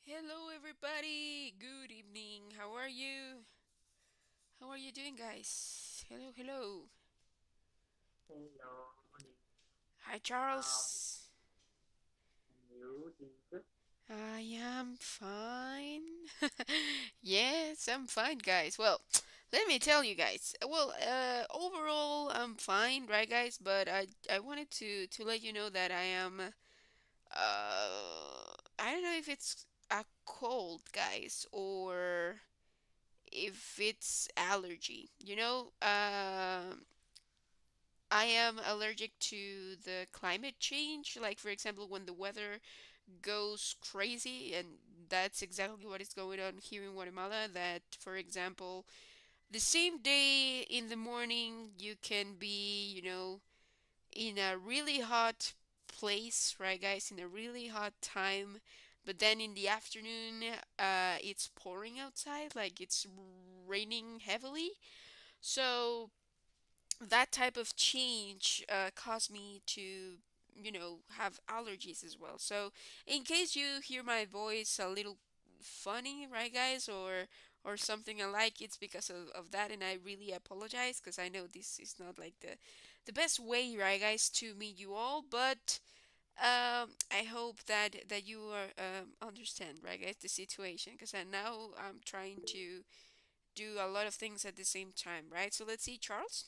Hello, everybody. Good evening. How are you? How are you doing, guys? Hello, hello. Hello, Hi, um, Charles. you did. I am fine. Yes, I'm fine, guys. Well, let me tell you guys. Overall, I'm fine, right, guys? But I wanted to let you know that I am. I don't know if it's a cold, guys, or if it's allergy. I am allergic to the climate change. Like, for example, when the weather goes crazy, and that's exactly what is going on here in Guatemala. That, for example, the same day in the morning, you can be, in a really hot place, right, guys, in a really hot time. But then in the afternoon, it's pouring outside, like it's raining heavily. So that type of change caused me to have allergies as well. So in case you hear my voice a little funny, right, guys, or something alike, it's because of that, and I really apologize because I know this is not like the best way, right, guys, to meet you all. But I hope that you are understand, right, guys, the situation, because I now I'm trying to do a lot of things at the same time, right? So let's see, Charles.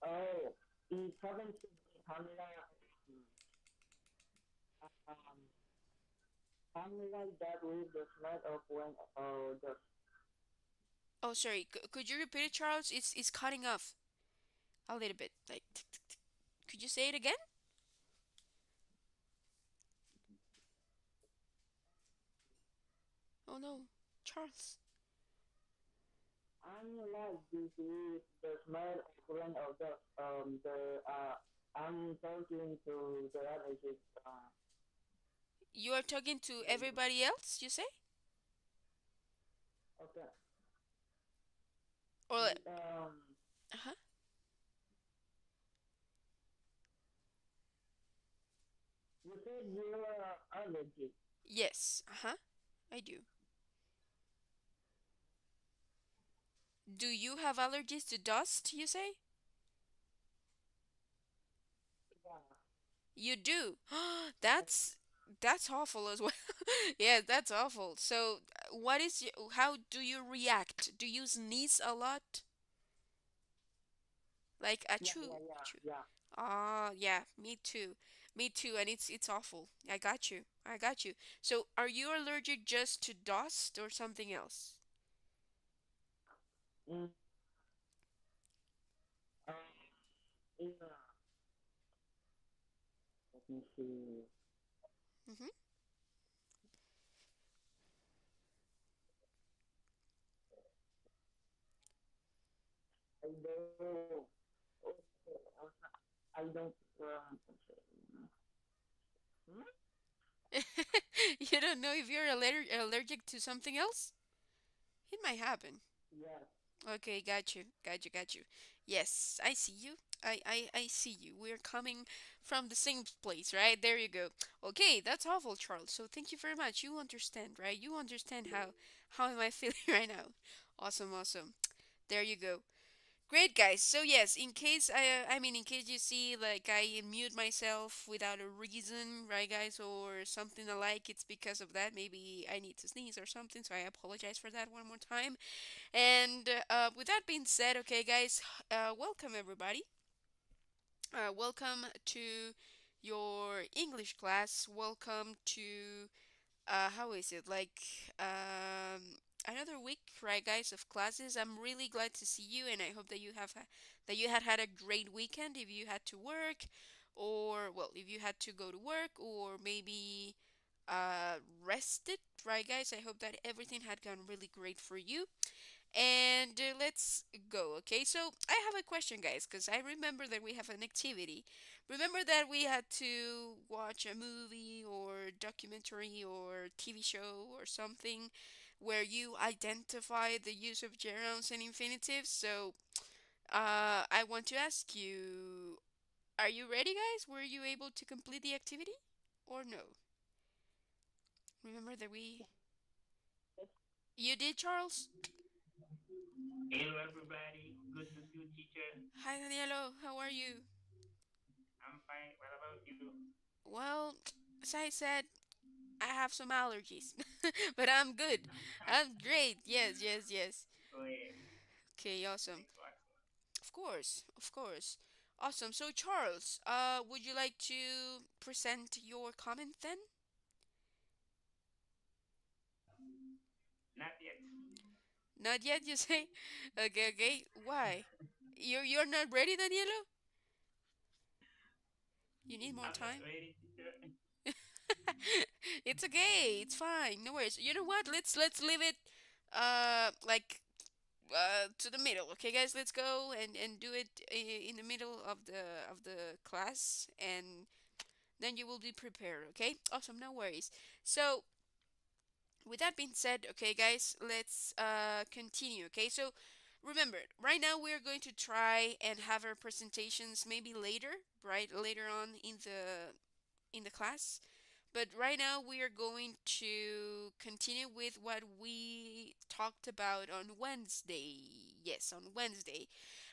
Oh, it happens to be um, like that with the smell of when the Oh, sorry. Could you repeat it, Charles? It's cutting off a little bit. Like, tick, tick, tick. Could you say it again? Oh no, Charles. like this with the smell of when the I'm talking to the allergic You are talking to lady. everybody else, you say? Okay. Or You, uh-huh. you said you're allergic. Yes, uh-huh. I do. Do you have allergies to dust, you say? Yeah. You do. That's awful as well. Yeah, that's awful. So, how do you react? Do you sneeze a lot? Like Yeah, yeah, achoo, yeah, achoo. yeah. Ah, yeah, me too. Me too, and it's awful. I got you. I got you. So, are you allergic just to dust or something else? Mm, um, yeah. Let me see. Mm-hmm. I don't. I don't. Hmm? You don't know if you're allergic to something else? It might happen. Yes. Okay, got you. Got you, got you. Yes, I see you. I see you. We're coming from the same place, right? There you go. Okay, that's awful, Charles. So thank you very much. You understand, right? You understand how am I feeling right now. Awesome, awesome. There you go. Great, guys. So yes, in case you see like I mute myself without a reason, right, guys, or something alike, it's because of that. Maybe I need to sneeze or something, so I apologize for that one more time. And with that being said, okay, guys, welcome everybody. Welcome to your English class. Welcome to how is it like another week, right, guys, of classes. I'm really glad to see you, and I hope that that you had a great weekend. If you had to work, or well, if you had to go to work, or maybe rested, right, guys. I hope that everything had gone really great for you. And let's go, okay? So I have a question, guys, because I remember that we have an activity. Remember that we had to watch a movie or documentary or TV show or something where you identify the use of gerunds and infinitives. So I want to ask you, are you ready, guys? Were you able to complete the activity or no? Remember that we. Yes. You did, Charles? Hello, everybody. Good to see you, teacher. Hi, Danielo. How are you? I'm fine. What about you? Well, as I said, I have some allergies, but I'm good. I'm great. Yes, yes, yes. Go ahead. Okay, awesome. Thanks for asking. Of course, of course. Awesome. So, Charles, would you like to present your comment then? Not yet. Not yet, you say? Okay, okay. Why? You're not ready, Danielo? You need more I'm not time? ready, teacher. It's okay. It's fine. No worries. You know what? Let's leave it like to the middle. Okay, guys, let's go and do it in the middle of the class, and then you will be prepared. Okay, awesome. No worries. So with that being said, okay, guys, let's continue. Okay, so remember, right now we are going to try and have our presentations maybe later, right, later on in the class. But right now we are going to continue with what we talked about on Wednesday. Yes, on Wednesday.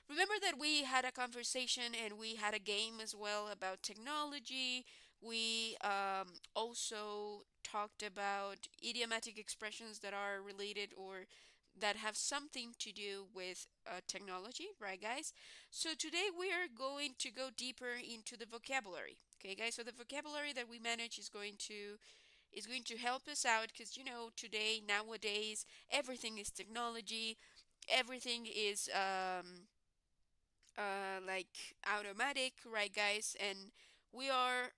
Remember that we had a conversation and we had a game as well about technology. We also talked about idiomatic expressions that are related or that have something to do with technology, right, guys? So today we are going to go deeper into the vocabulary. Okay, guys. So the vocabulary that we manage is going to help us out because today nowadays everything is technology, everything is like automatic, right, guys? And we are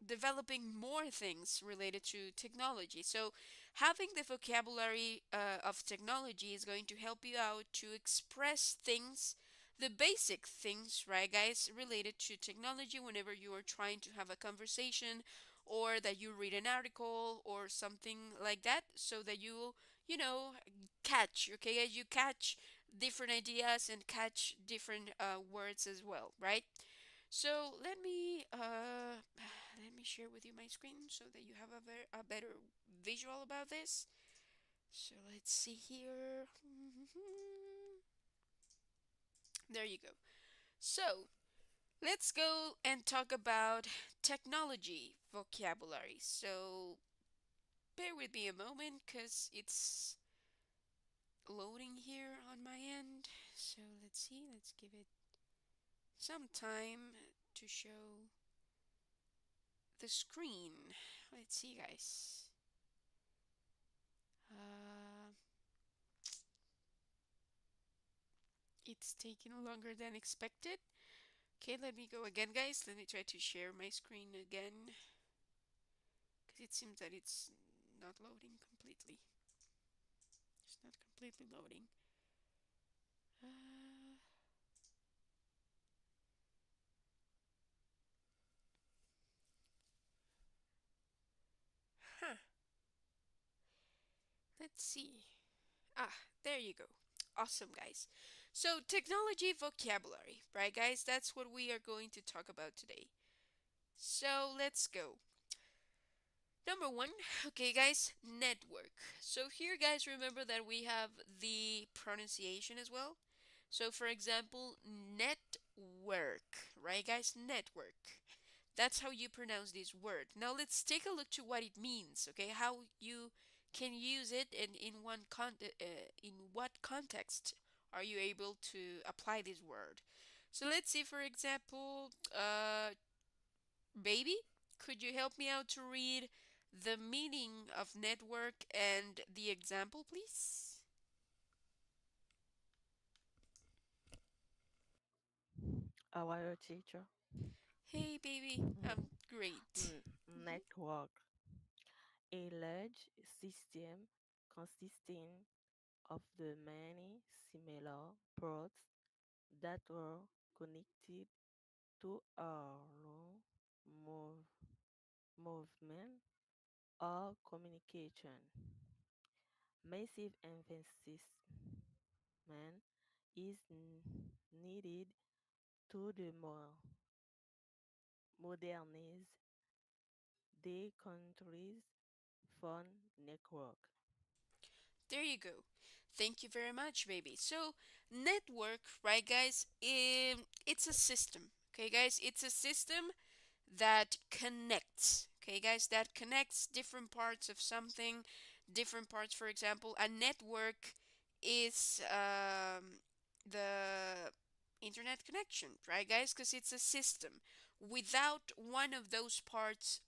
developing more things related to technology. So, having the vocabulary of technology is going to help you out to express things, the basic things, right, guys, related to technology whenever you are trying to have a conversation or that you read an article or something like that, so that you know, catch, okay, you catch different ideas and catch different words as well, right? So let me share with you my screen so that you have a better visual about this. So let's see here. There you go. So let's go and talk about technology vocabulary. So bear with me a moment because it's loading here on my end. So let's see. Let's give it some time to show the screen. Let's see, guys. Uh, it's taking longer than expected. Okay, let me go again, guys. Let me try to share my screen again because it seems that it's not loading completely. It's not completely loading. Uh, huh. Let's see. Ah, there you go. Awesome, guys. So, technology vocabulary, right, guys? That's what we are going to talk about today. So, let's go. Number one, okay, guys, network. So here, guys, remember that we have the pronunciation as well. So, for example, network, right, guys? Network. That's how you pronounce this word. Now, let's take a look to what it means, okay? How you can use it and in what context are you able to apply this word? So, let's see, for example, baby, could you help me out to read the meaning of network and the example, please? Our teacher. Hey, baby, I'm great. Network. A large system consisting of the many similar ports that were connected to a long move, movement or communication. Massive investment is needed to the more modernize the countries phone network. There you go. Thank you very much, baby. So, network, right, guys? It's a system. Okay, guys, it's a system that connects. Okay, guys, that connects different parts of something, different parts. For example, a network is the internet connection, right, guys? Because it's a system. Without one of those parts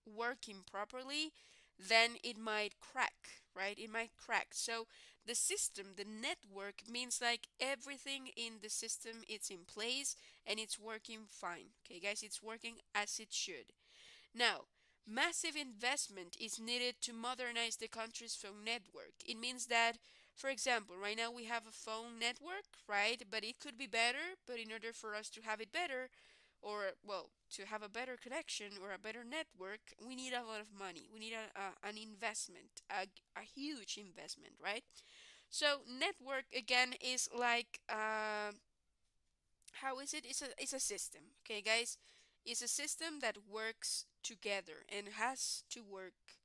working properly, then it might crack, right? It might crack. So the system, the network means like everything in the system it's in place and it's working fine. Okay, guys, it's working as it should. Now, massive investment is needed to modernize the country's phone network. It means that, for example, right now we have a phone network, right? But it could be better, but in order for us to have it better, or well, to have a better connection or a better network, we need a lot of money. We need an investment, a huge investment, right? So network again is like how is it? It's a system. Okay, guys, it's a system that works together and has to work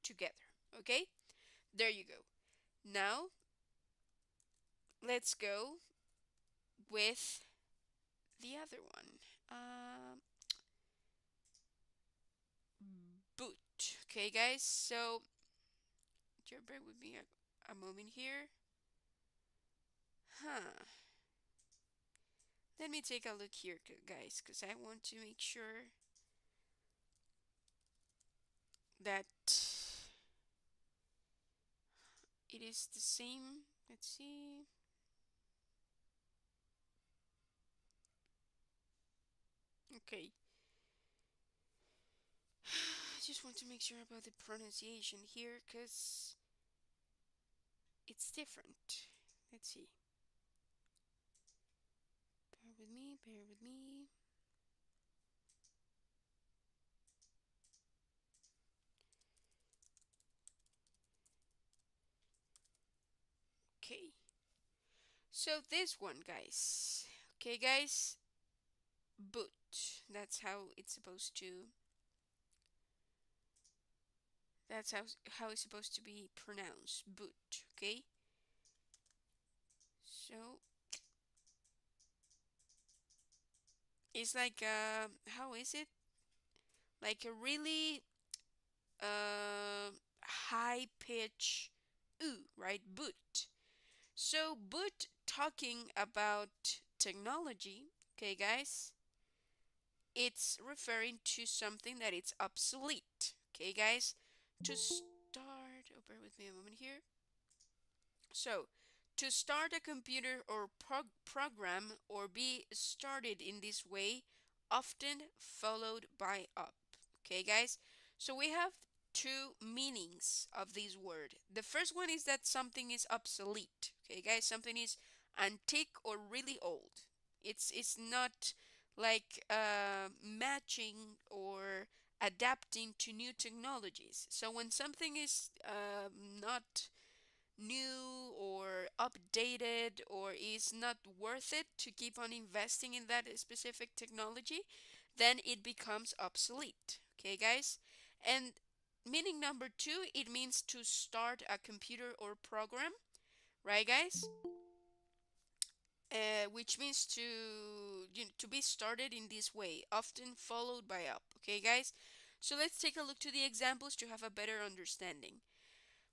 together. Okay, there you go. Now let's go with the other one. Boot. Okay, guys. So just bear with me a moment here. Huh. Let me take a look here, guys, because I want to make sure that it is the same. Let's see. Okay. I just want to make sure about the pronunciation here because it's different. Let's see. Bear with me, bear with me. Okay. So this one, guys. Okay, guys. Boot. That's how it's supposed to be pronounced. Boot. Okay. So it's like how is it? Like a really high pitch ooh, right? Boot. So, but talking about technology, okay, guys, it's referring to something that it's obsolete, okay, guys. To start, oh, bear with me a moment here. So, to start a computer or program or be started in this way, often followed by up. Okay, guys? So we have two meanings of this word. The first one is that something is obsolete. Okay, guys? Something is antique or really old. It's not like matching or adapting to new technologies. So when something is not new or updated or is not worth it to keep on investing in that specific technology, then it becomes obsolete. Okay, guys? And meaning number two, it means to start a computer or program, right, guys? Which means to be started in this way, often followed by up. Okay, guys? So let's take a look to the examples to have a better understanding.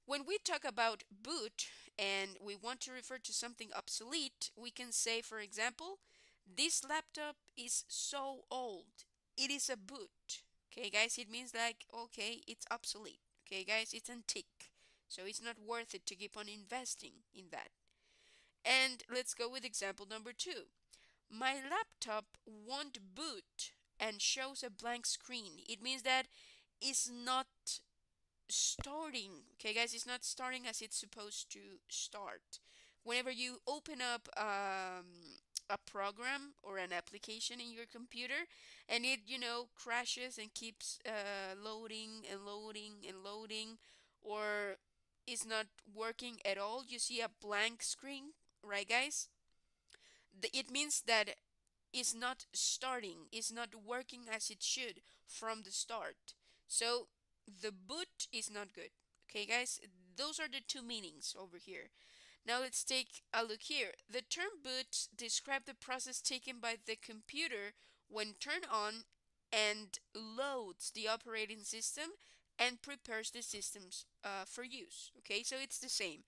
When we talk about boot and we want to refer to something obsolete, we can say, for example, this laptop is so old. It is a boot. Okay, guys, it means like, okay, it's obsolete. Okay, guys, it's antique. So it's not worth it to keep on investing in that. And let's go with example number two. My laptop won't boot and shows a blank screen. It means that it's not starting. Okay, guys, it's not starting as it's supposed to start. Whenever you open up a program or an application in your computer and it, crashes and keeps loading and loading and loading, or is not working at all, you see a blank screen, right, guys? It means that it's not starting, it's not working as it should from the start. So the boot is not good. Okay, guys, those are the two meanings over here. Now let's take a look here. The term boot describes the process taken by the computer when turned on and loads the operating system and prepares the systems for use. Okay, so it's the same.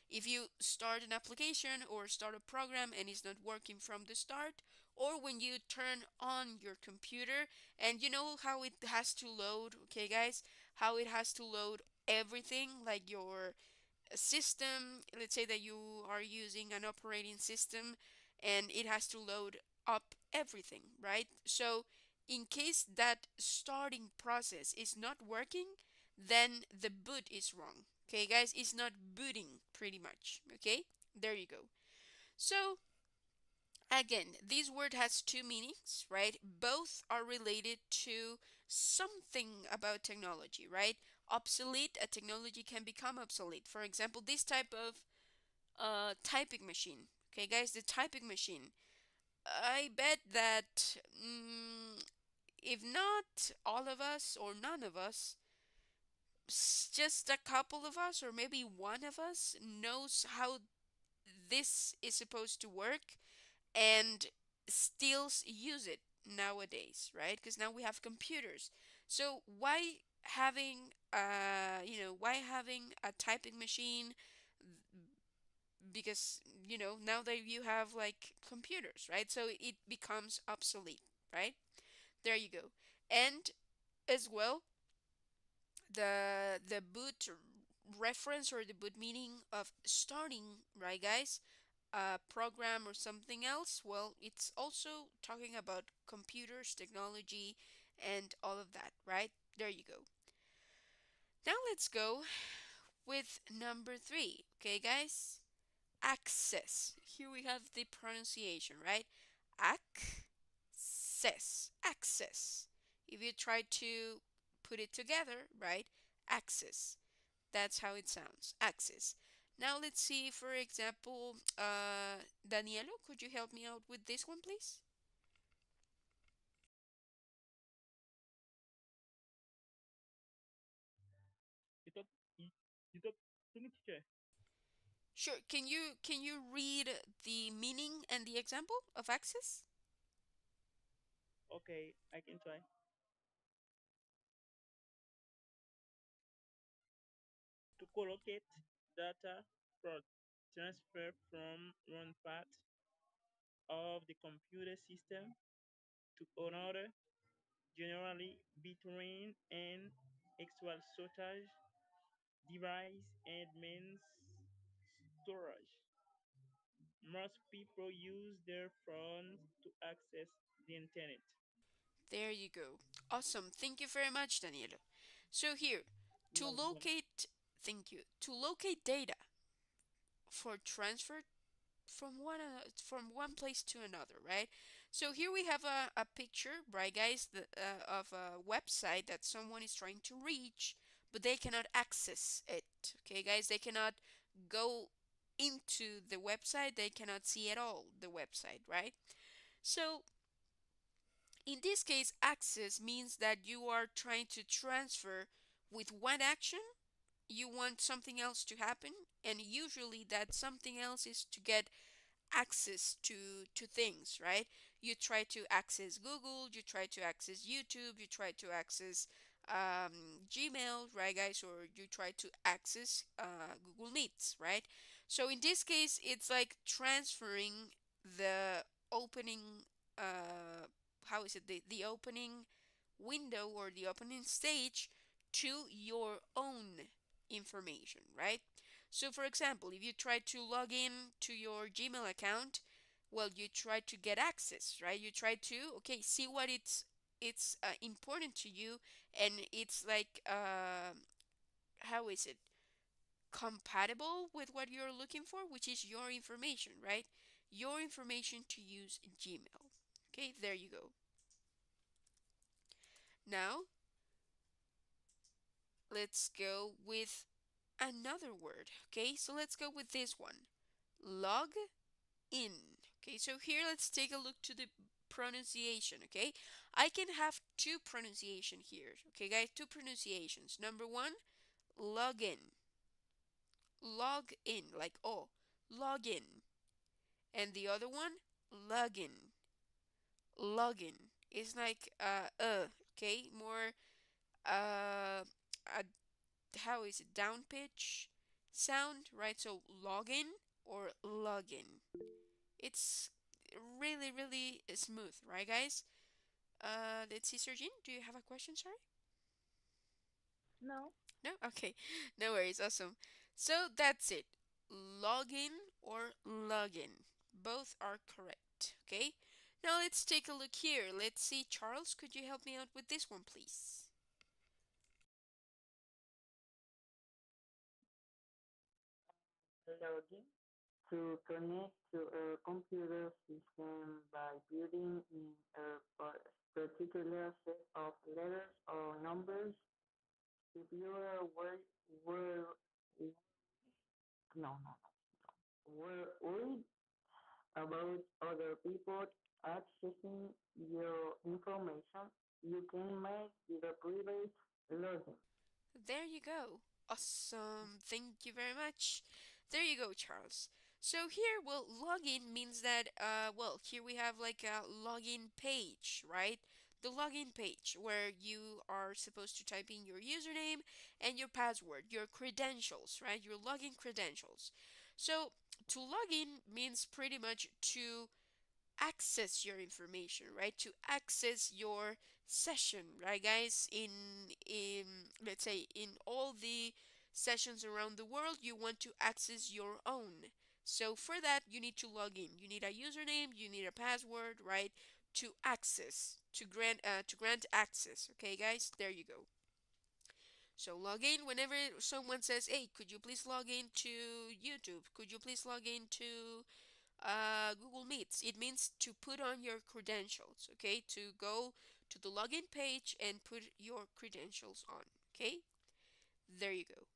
If you start an application or start a program and it's not working from the start, or when you turn on your computer and you know how it has to load, okay, guys, how it has to load everything like your system. Let's say that you are using an operating system and it has to load up everything, right? So in case that starting process is not working, then the boot is wrong. Okay, guys, it's not booting pretty much. Okay, there you go. So again, this word has two meanings, right? Both are related to something about technology, right? Obsolete, a technology can become obsolete. For example, this type of typing machine. Okay, guys, the typing machine. I bet that if not all of us or none of us, just a couple of us or maybe one of us knows how this is supposed to work and still use it nowadays, right? Because now we have computers. So why having why having a typing machine? Because now that you have like computers, right? So it becomes obsolete, right? There you go. And as well, the boot reference or the boot meaning of starting, right, guys, a program or something else, well, it's also talking about computers, technology, and all of that, right? There you go. Now let's go with number three, okay, guys? Access. Here we have the pronunciation, right? Access. Access. If you try to put it together, right? Access. That's how it sounds. Access. Now let's see, for example, Danielo, could you help me out with this one, please? You talk, you talk to me, teacher. Sure. Can you read the meaning and the example of access? Okay, I can try. To collocate data for transfer from one part of the computer system to another, generally between an external storage device and main storage. Most people use their phones to access the internet. There you go. Awesome. Thank you very much, Daniela. So here, to You're welcome. locate, thank you. To locate data for transfer from one place to another, right? So here we have a picture, right, guys, of a website that someone is trying to reach, but they cannot access it. Okay, guys, they cannot go into the website. They cannot see at all the website, right? So in this case, access means that you are trying to transfer with one action. You want something else to happen, and usually that something else is to get access to things, right? You try to access Google, you try to access YouTube, you try to access Gmail, right, guys? Or you try to access Google Meets, right? So in this case, it's like transferring the opening how is it, the opening window or the opening stage to your own information, right? So for example, if you try to log in to your Gmail account, well, you try to get access, right? You try to, okay, see what it's important to you, and it's like how is it, compatible with what you're looking for, which is your information, right? Your information to use Gmail. Okay, there you go. Now let's go with another word. Okay, so let's go with this one. Log in. Okay, so here let's take a look to the pronunciation, okay? I can have two pronunciation here, okay, guys? Two pronunciations. Number one, login. Log in, like oh, login. And the other one, login. Login. It's like okay, more a how is it down pitch sound, right? So login or login. It's really, really smooth, right, guys? Let's see, Sergin, do you have a question? Sorry. No. No? Okay. No worries. Awesome. So that's it. Login or login. Both are correct. Okay. Now let's take a look here. Let's see. Charles, could you help me out with this one, please? Login to connect to a computer system by building in a particular set of letters or numbers. If you are no, no, worried about other people accessing your information, you can make the private login. There you go. Awesome. Thank you very much. There you go, Charles. So here, well, login means that, well, here we have like a login page, right? The login page where you are supposed to type in your username and your password, your credentials, right? Your login credentials. So to log in means pretty much to access your information, right? To access your session, right, guys? In let's say in all the sessions around the world, you want to access your own. So for that, you need to log in. You need a username, you need a password, right? To access, to grant access. Okay, guys, there you go. So log in whenever someone says, "Hey, could you please log in to YouTube? Could you please log in to Google Meets?" It means to put on your credentials, okay? To go to the login page and put your credentials on, okay? There you go.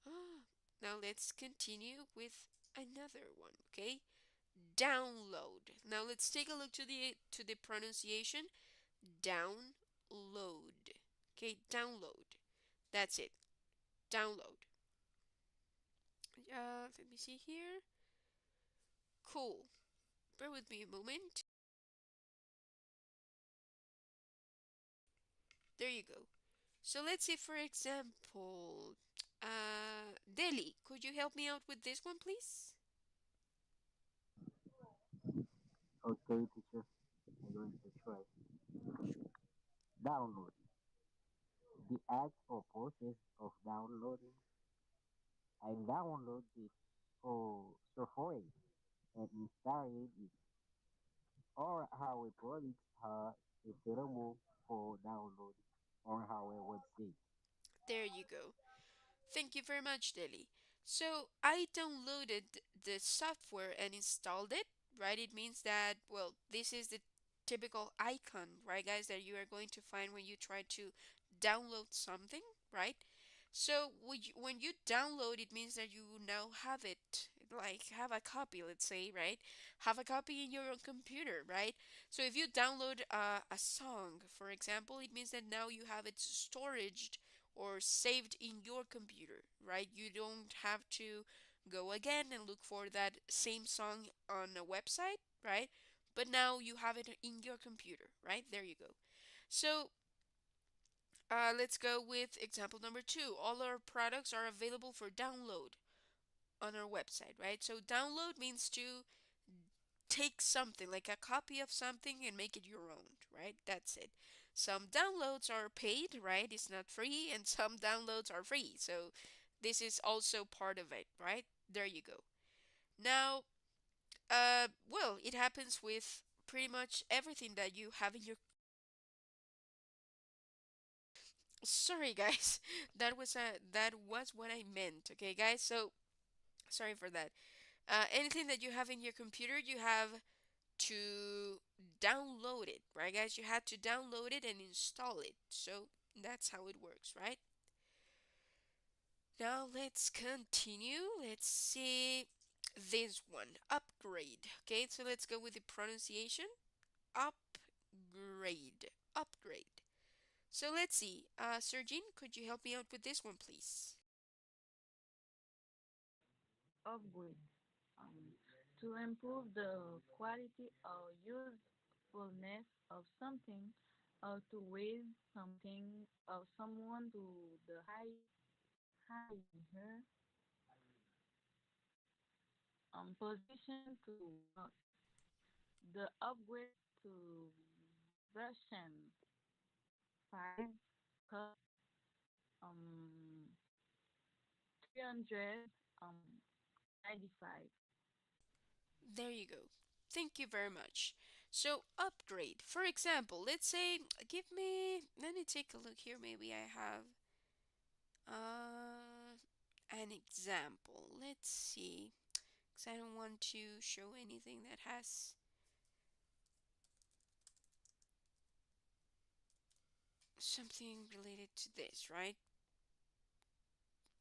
Ah, now let's continue with another one, okay? Download. Now let's take a look to the pronunciation. Download. Okay, download. That's it. Download. Let me see here. Cool. Bear with me a moment. There you go. So let's say, for example, Delhi, could you help me out with this one, please? Okay, teacher, I'm going to try. Download. The act or process of downloading. I download the software and install it, or how products are available for download on our website. There you go. Thank you very much, Delhi. So I downloaded the software and installed it, right? It means that, well, this is the typical icon, right, guys, that you are going to find when you try to download something, right? So when you download, it means that you now have it, like have a copy, let's say, right? Have a copy in your own computer, right? So if you download a song, for example, it means that now you have it storaged or saved in your computer, right? You don't have to go again and look for that same song on a website, right? But now you have it in your computer, right? There you go. So let's go with example number two. All our products are available for download on our website, right? So download means to take something like a copy of something and make it your own, right? That's it. Some downloads are paid, right? It's not free, and some downloads are free. So this is also part of it, right? There you go. Now, well, it happens with pretty much everything that you have in your. Sorry, guys. That was what I meant. Okay, guys. So sorry for that. Anything that you have in your computer, you have to download it, right, guys? You had to download it and install it. So that's how it works, right? Now let's continue. Let's see this one. Upgrade. Okay, so let's go with the pronunciation. Upgrade. Upgrade. So let's see. Sergin, could you help me out with this one, please? Upgrade. To improve the quality or usefulness of something, or to raise something or someone to the higher position to work. The upgrade to version 5 cost um 300 95. There you go. Thank you very much. So, upgrade. For example, let's say, let me take a look here. Maybe I have uh, an example. Let's see. Because I don't want to show anything that has something related to this, right?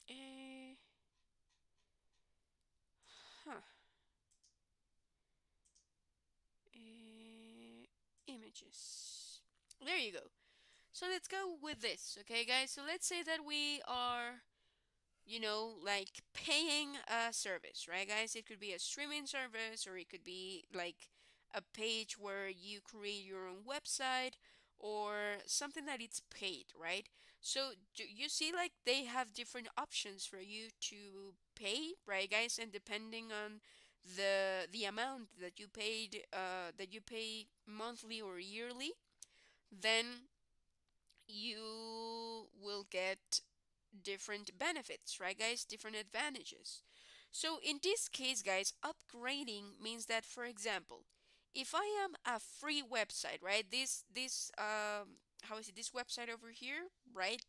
Eh, huh. Eh, Images. There you go. So let's go with this, okay, guys? So let's say that we are, like paying a service, right, guys? It could be a streaming service, or it could be like a page where you create your own website, or something that it's paid, right? So you see, like they have different options for you to pay, right, guys? And depending on the amount that you pay monthly or yearly, then you will get different benefits, right, guys? Different advantages. So in this case, guys, upgrading means that, for example, if I am a free website, right? This how is it? This website over here, right?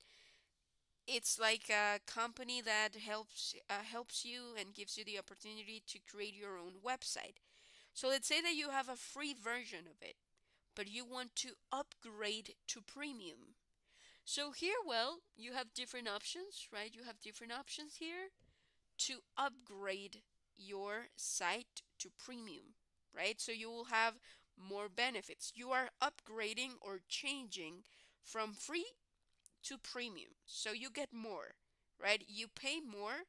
It's like a company that helps you and gives you the opportunity to create your own website. So let's say that you have a free version of it, but you want to upgrade to premium. So here, well, you have different options, right? You have different options here to upgrade your site to premium, right? So you will have more benefits. You are upgrading or changing from free to premium. So you get more, right? You pay more,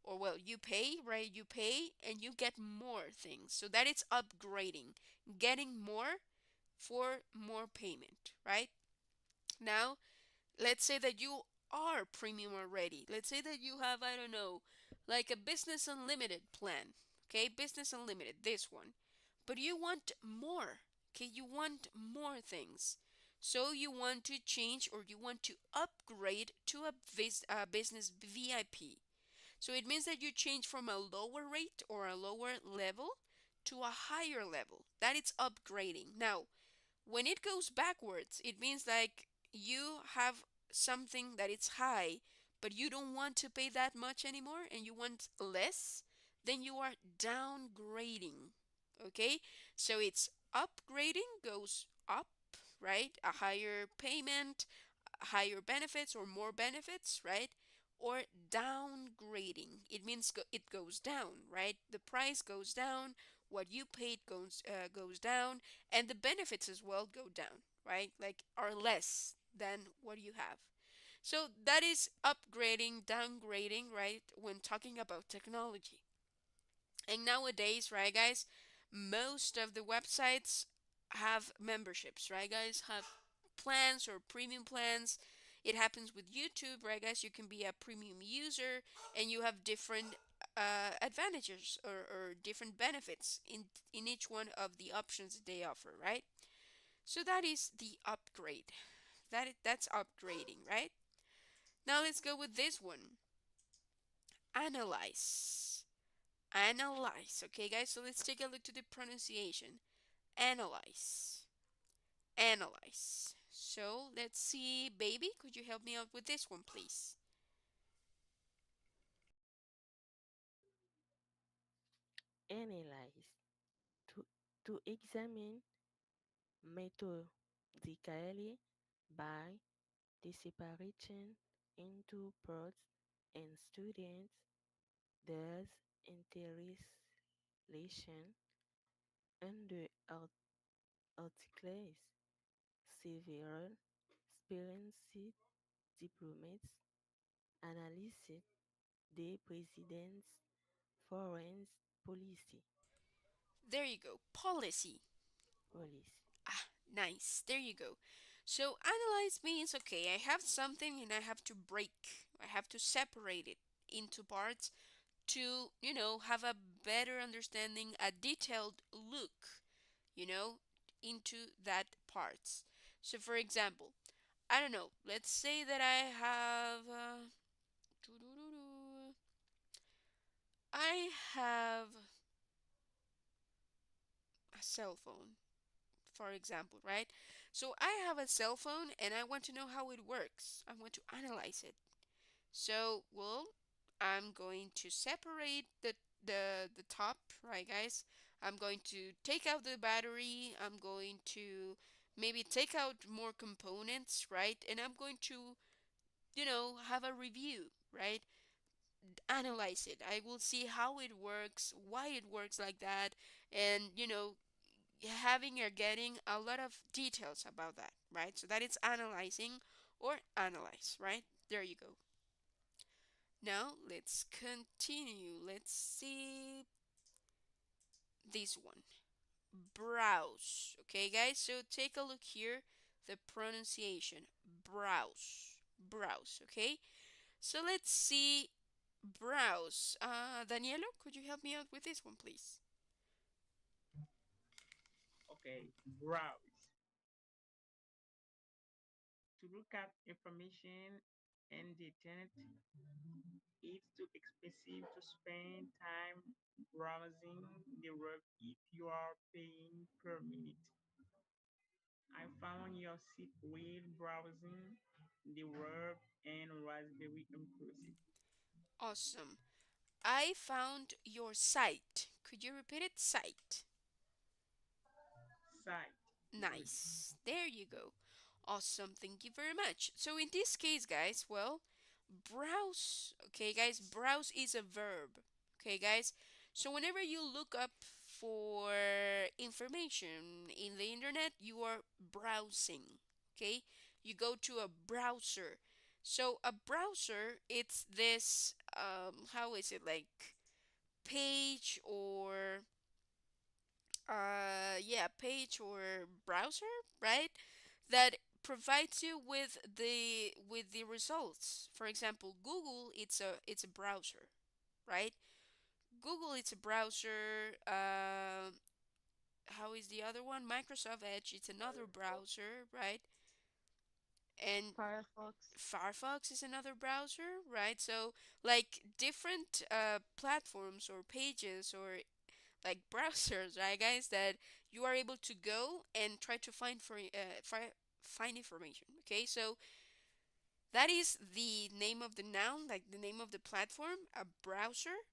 or well, you pay, right? You pay and you get more things. So that is upgrading, getting more for more payment, right? Now, let's say that you are premium already. Let's say that you have, I don't know, like a business unlimited plan. Okay, business unlimited, this one. But you want more. Okay, you want more things. So you want to change, or you want to upgrade to a business VIP. So it means that you change from a lower rate or a lower level to a higher level. That is upgrading. Now, when it goes backwards, it means like you have something that it's high, but you don't want to pay that much anymore and you want less, then you are downgrading. Okay? So it's upgrading goes up, right? A higher payment, higher benefits or more benefits, right? Or downgrading. It means it goes down, right? The price goes down, what you paid goes down, and the benefits as well go down, right? Like are less than what you have. So that is upgrading, downgrading, right? When talking about technology. And nowadays, right, guys, most of the websites have memberships, right, guys? Have plans or premium plans. It happens with YouTube, right, guys? You can be a premium user and you have different advantages or different benefits in each one of the options that they offer, right? So that is the upgrade. That's upgrading, right? Now let's go with this one. Analyze. Analyze. Okay, guys, so let's take a look to the pronunciation. Analyze. Analyze. So let's see, baby, could you help me out with this one, please? Analyze. To, to examine methodically by separating into parts and students there's interrelation under articles, several experienced diplomats analyzed the president's foreign policy. There you go. Policy. Policy. Ah, nice. There you go. So analyze means okay, I have something and I have to break. I have to separate it into parts to, have a better understanding, a detailed look, you know, into that parts. So for example, I don't know, let's say that I have I have a cell phone, for example, right? So I have a cell phone and I want to know how it works. I want to analyze it. So, well, I'm going to separate the top, right, guys? I'm going to take out the battery. I'm going to maybe take out more components, right? And I'm going to, have a review, right? Analyze it. I will see how it works, why it works like that, and, having or getting a lot of details about that, right? So that it's analyzing or analyze, right? There you go. Now let's continue. Let's see this one. Browse. Okay, guys, so take a look here. The pronunciation. Browse. Browse. Okay, so let's see. Browse. Danielo, could you help me out with this one, please? Okay, browse. To look at information and the internet, it's too expensive to spend time browsing the web if you are paying per minute. I found your site while browsing the web and was very impressive. Awesome. I found your site. Could you repeat it? Site. Site, yes. Nice. There you go. Awesome. Thank you very much. So in this case, guys, well, browse. Okay, guys, browse is a verb. Okay, guys. So whenever you look up for information in the internet, you are browsing. Okay? You go to a browser. So a browser, it's this how is it like page or yeah, page or browser, right? That provides you with the results. For example, Google, it's a browser, right? Google, it's a browser. How is the other one? Microsoft Edge, it's another browser, right? And Firefox. Firefox is another browser, right? So like different platforms or pages or like browsers, right, guys, that you are able to go and try to find information. Okay, so that is the name of the noun, like the name of the platform, a browser,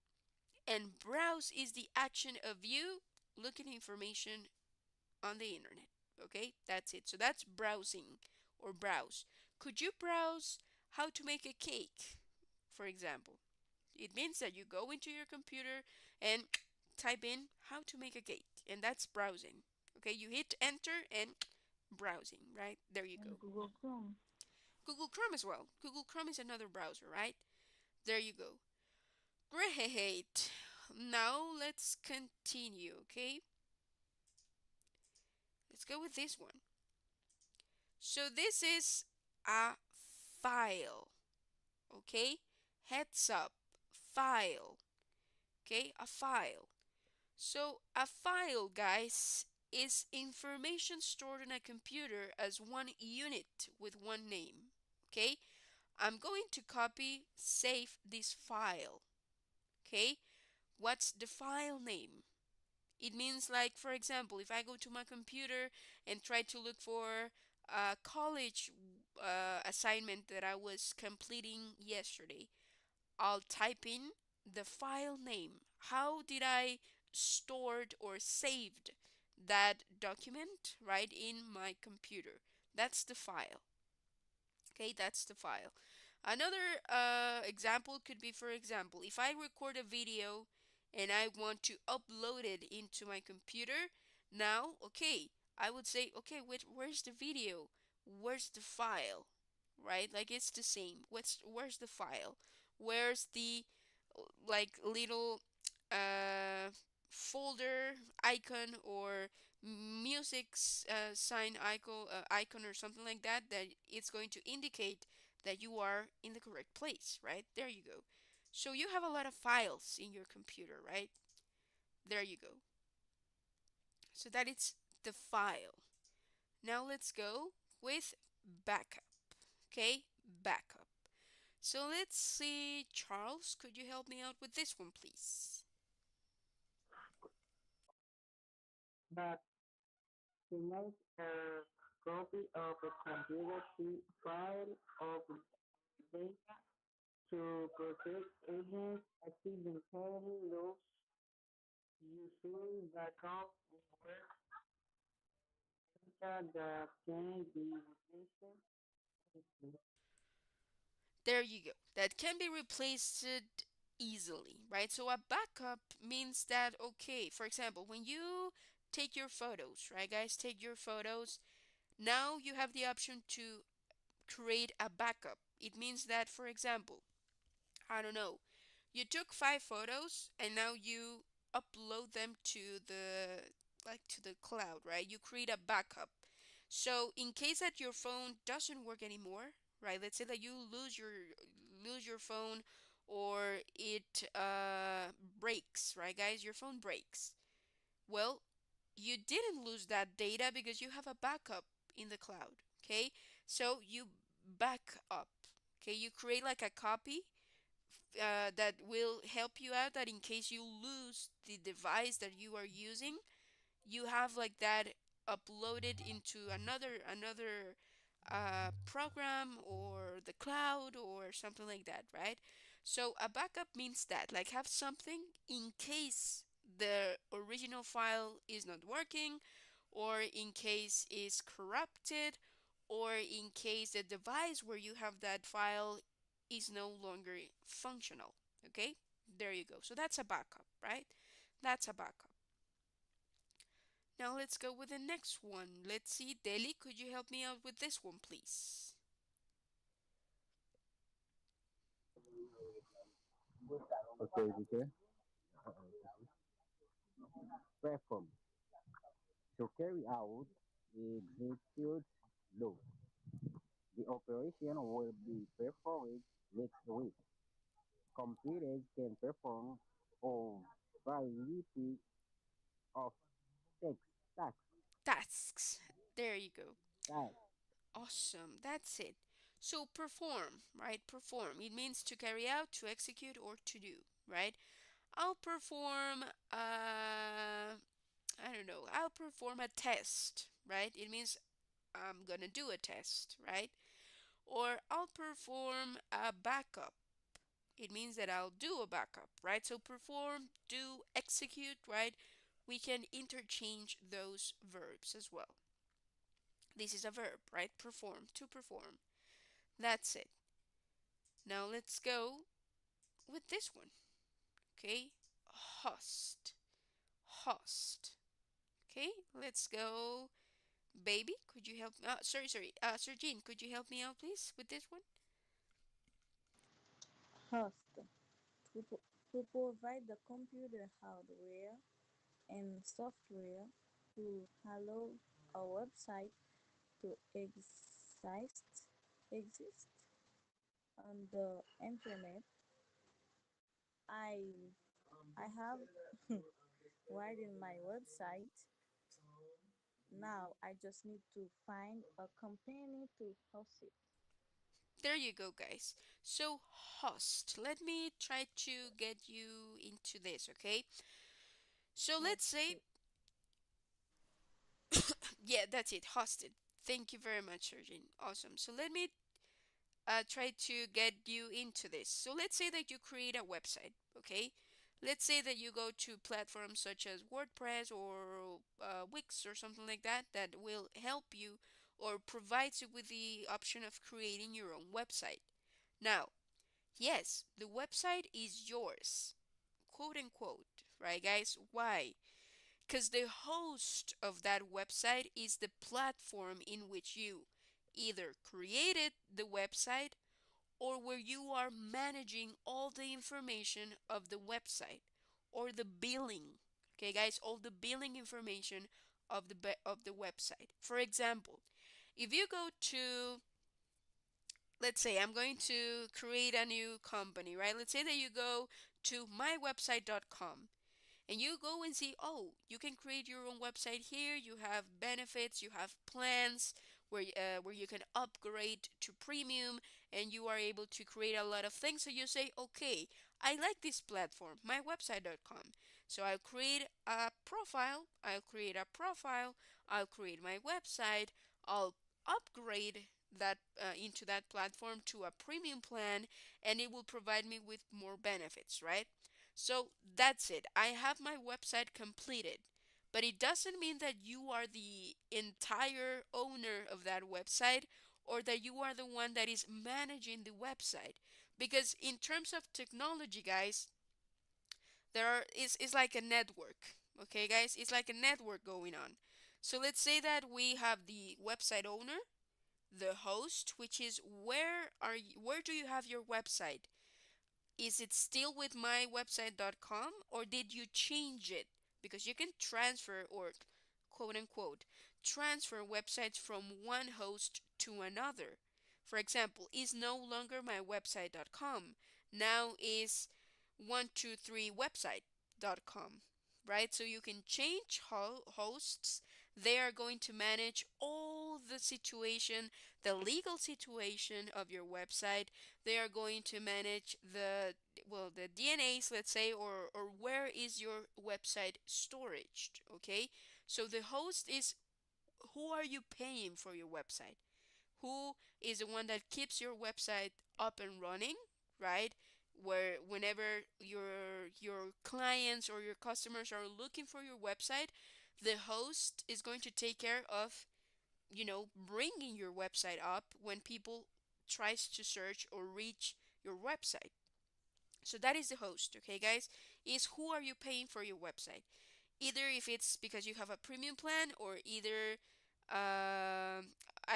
and browse is the action of you looking information on the internet. Okay, that's it. So that's browsing or browse. Could you browse how to make a cake, for example? It means that you go into your computer and type in how to make a cake, and that's browsing. Okay, you hit enter and browsing, right? There you And go. Google Chrome. Google Chrome as well. Google Chrome is another browser, right? There you go. Great. Now let's continue, okay? Let's go with this one. So this is a file, okay? Heads up, file, okay? A file. So, a file, guys, is information stored on a computer as one unit with one name. Okay? I'm going to copy, save this file. Okay? What's the file name? It means, like, for example, if I go to my computer and try to look for a college assignment that I was completing yesterday, I'll type in the file name. How did I stored or saved that document right in my computer? That's the file. Okay, that's the file. Another example could be, for example, if I record a video and I want to upload it into my computer, now, okay, I would say, okay, where's the video? Where's the file? Right? Like it's the same. Where's the file? Where's the like little uh folder icon or music sign icon or something like that that it's going to indicate that you are in the correct place, right? There you go. So you have a lot of files in your computer, right? There you go. So that is the file. Now let's go with backup. Okay, backup. So let's see, Charles, could you help me out with this one, please? But to make a copy of a computer file of data to protect against accidental loss, using backup and work data that can be replaced. There you go. That can be replaced easily, right? So a backup means that, okay, for example, when you take your photos, right, guys, take your photos, now you have the option to create a backup. It means that, for example, I don't know, you took 5 photos and now you upload them to the like to the cloud, right? You create a backup. So in case that your phone doesn't work anymore, right? Let's say that you lose your phone or it breaks, right guys? Your phone breaks. Well, you didn't lose that data because you have a backup in the cloud, okay? So you back up. Okay, you create like a copy that will help you out that in case you lose the device that you are using, you have like that uploaded into another program or the cloud or something like that, right? So a backup means that like have something in case the original file is not working or in case is corrupted or in case the device where you have that file is no longer functional. Okay, there you go. So that's a backup, right? That's a backup. Now let's go with the next one. Let's see, Deli, could you help me out with this one, please? Okay, teacher. Perform. To carry out execute law. The operation will be performed next week. Computers can perform a variety of text tasks. Tasks. There you go. tasks. Awesome. That's it. So perform, right? Perform. It means to carry out, to execute, or to do, right? I'll perform I don't know. I'll perform a test, right? It means I'm gonna do a test, right? Or I'll perform a backup. It means that I'll do a backup, right? So perform, do, execute, right? We can interchange those verbs as well. This is a verb, right? Perform, to perform. That's it. Now let's go with this one, okay? Host, host. Okay, let's go. Baby, could you help? Sorry. Sir Jean, could you help me out, please, with this one? Host to provide the computer hardware and software to allow a website to exist on the internet. I I have written my website. Now I just need to find a company to host it. There you go, guys. So, host. Let me try to get you into this, okay? So, let's say, Okay. yeah, that's it, hosted. Thank you very much, Surgeon. Awesome. So, let me try to get you into this. So, let's say that you create a website, okay? Let's say that you go to platforms such as WordPress or Wix or something like that that will help you or provides you with the option of creating your own website. Now, yes, the website is yours, quote unquote, right, guys? Why? because the host of that website is the platform in which you either created the website or where you are managing all the information of the website or the billing. Okay, guys, all the billing information of the website. For example, if you go to, let's say I'm going to create a new company, right? Let's say that you go to mywebsite.com and you go and see, oh, you can create your own website here. You have benefits, you have plans where you can upgrade to premium, and you are able to create a lot of things. So you say, okay, I like this platform, mywebsite.com. So I'll create a profile, I'll create my website, I'll upgrade that into that platform to a premium plan, and it will provide me with more benefits, right? So that's it. I have my website completed. But it doesn't mean that you are the entire owner of that website or that you are the one that is managing the website. Because in terms of technology, guys, it's like a network. Okay, guys? It's like a network going on. So let's say that we have the website owner, the host, which is where do you have your website? Is it still with mywebsite.com or did you change it? Because you can transfer or quote unquote transfer websites from one host to another. For example, is no longer mywebsite.com. Now is 123website.com, right? So you can change hosts. They are going to manage all the situation, the legal situation of your website. They are going to manage the DNAs, let's say, or where is your website storage, okay? So the host is who are you paying for your website? Who is the one that keeps your website up and running, right? Where whenever your clients or your customers are looking for your website, the host is going to take care of, bringing your website up when people tries to search or reach your website. So that is the host, okay, guys? Is who are you paying for your website? Either if it's because you have a premium plan, or either I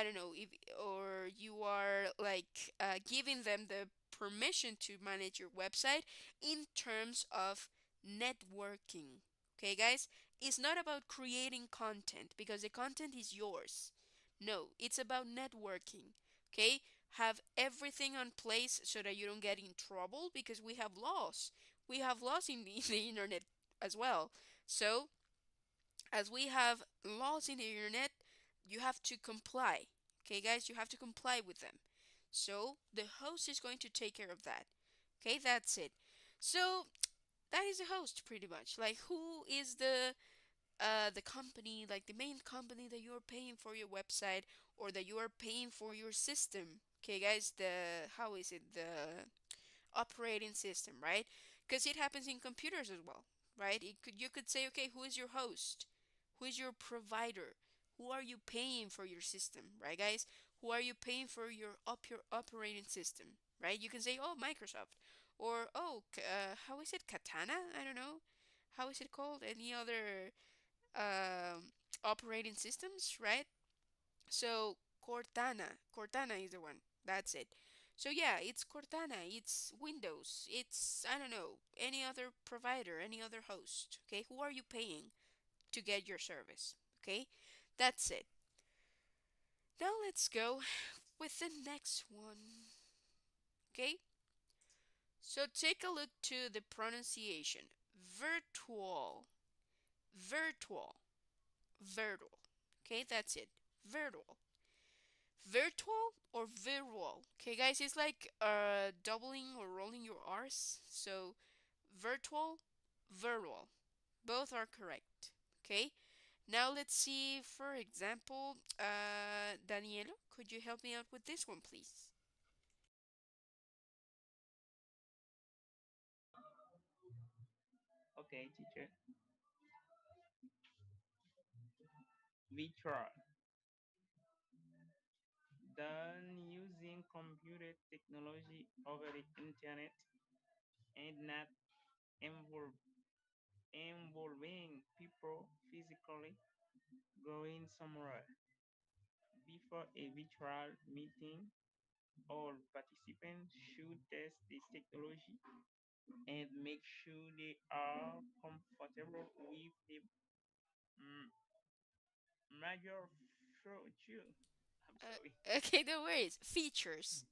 don't know, if or you are like giving them the permission to manage your website in terms of networking. Okay, guys? It's not about creating content because the content is yours. No, it's about networking. Okay? Have everything on place so that you don't get in trouble because we have laws. We have laws in the internet as well. So, as we have laws in the internet, you have to comply. Okay, guys, you have to comply with them. So, the host is going to take care of that. Okay, that's it. So, that is the host pretty much. Like, who is the company, like the main company that you're paying for your website or that you are paying for your system. Okay, guys, the how is it? The operating system, right? Because it happens in computers as well, right? You could say, okay, who is your host? Who is your provider? Who are you paying for your system, right, guys? Who are you paying for your operating system, right? You can say, oh, Microsoft, or oh, how is it, Katana? I don't know. How is it called? Any other operating systems, right? So Cortana is the one. That's it. So yeah, it's Cortana, it's Windows, it's I don't know, any other provider, any other host. Okay, who are you paying to get your service? Okay, that's it. Now let's go with the next one. Okay, so take a look to the pronunciation. Virtual, virtual, virtual. Okay, that's it. Virtual. Virtual or virtual? Okay, guys, it's like doubling or rolling your R's. So virtual, virtual. Both are correct. Okay. Now let's see, for example, Daniela, could you help me out with this one, please? Okay, teacher. Virtual. Done using computer technology over the internet and not involve involving people physically going somewhere. Before a virtual meeting, all participants should test the technology and make sure they are comfortable with the mm, major feature. I'm sorry, Okay, no worries. Features.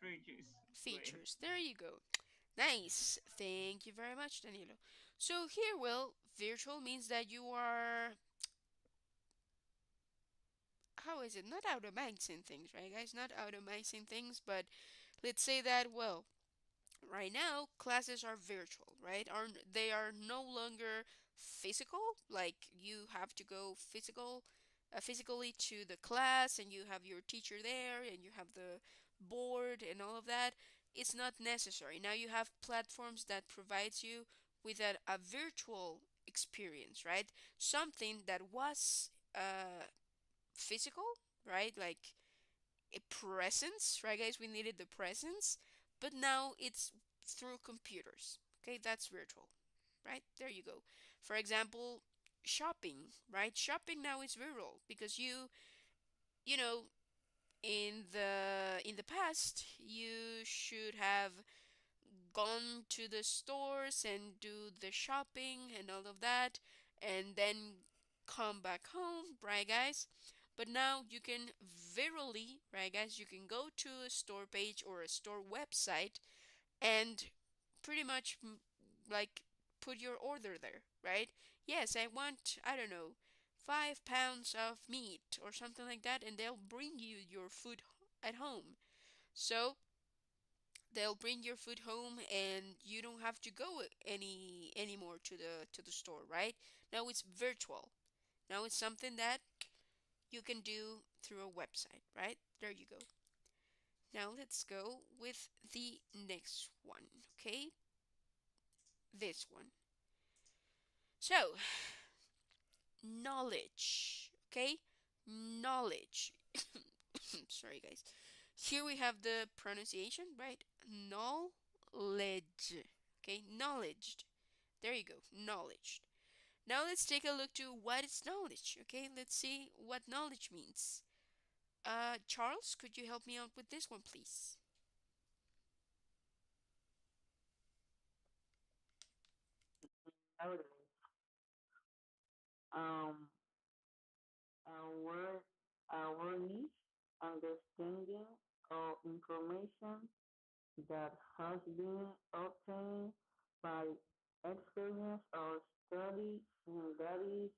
features. Go ahead. Features. There you go. Nice. Thank you very much, Danilo. So here, well, virtual means that you are, how is it? Not automizing things, right, guys? Not automizing things, but let's say that, well, right now classes are virtual, right? Are they are no longer physical, like you have to go physically to the class and you have your teacher there and you have the board and all of that. It's not necessary. Now you have platforms that provides you with a virtual experience, right? Something that was physical, right? Like a presence, right, guys? We needed the presence, but now it's through computers. Okay, that's virtual, right? There you go. For example, shopping, right? Shopping now is virtual because you know, in the past, you should have gone to the stores and do the shopping and all of that, and then come back home, right, guys? But now you can virally, right, guys? You can go to a store page or a store website and pretty much like put your order there, right? Yes, I want, I don't know, 5 pounds of meat or something like that, and they'll bring you your food at home. So they'll bring your food home and you don't have to go anymore to the store, right? Now it's virtual. Now it's something that you can do through a website, right? There you go. Now let's go with the next one, okay? This one. So, knowledge, okay? Knowledge. Sorry, guys. Here we have the pronunciation, right? Knowledge. Okay, knowledge. There you go, knowledge. Now let's take a look to what is knowledge. Okay, let's see what knowledge means. Charles, could you help me out with this one, please? Nowadays, um, aware, awareness, understanding, or information that has been obtained by experience or study in various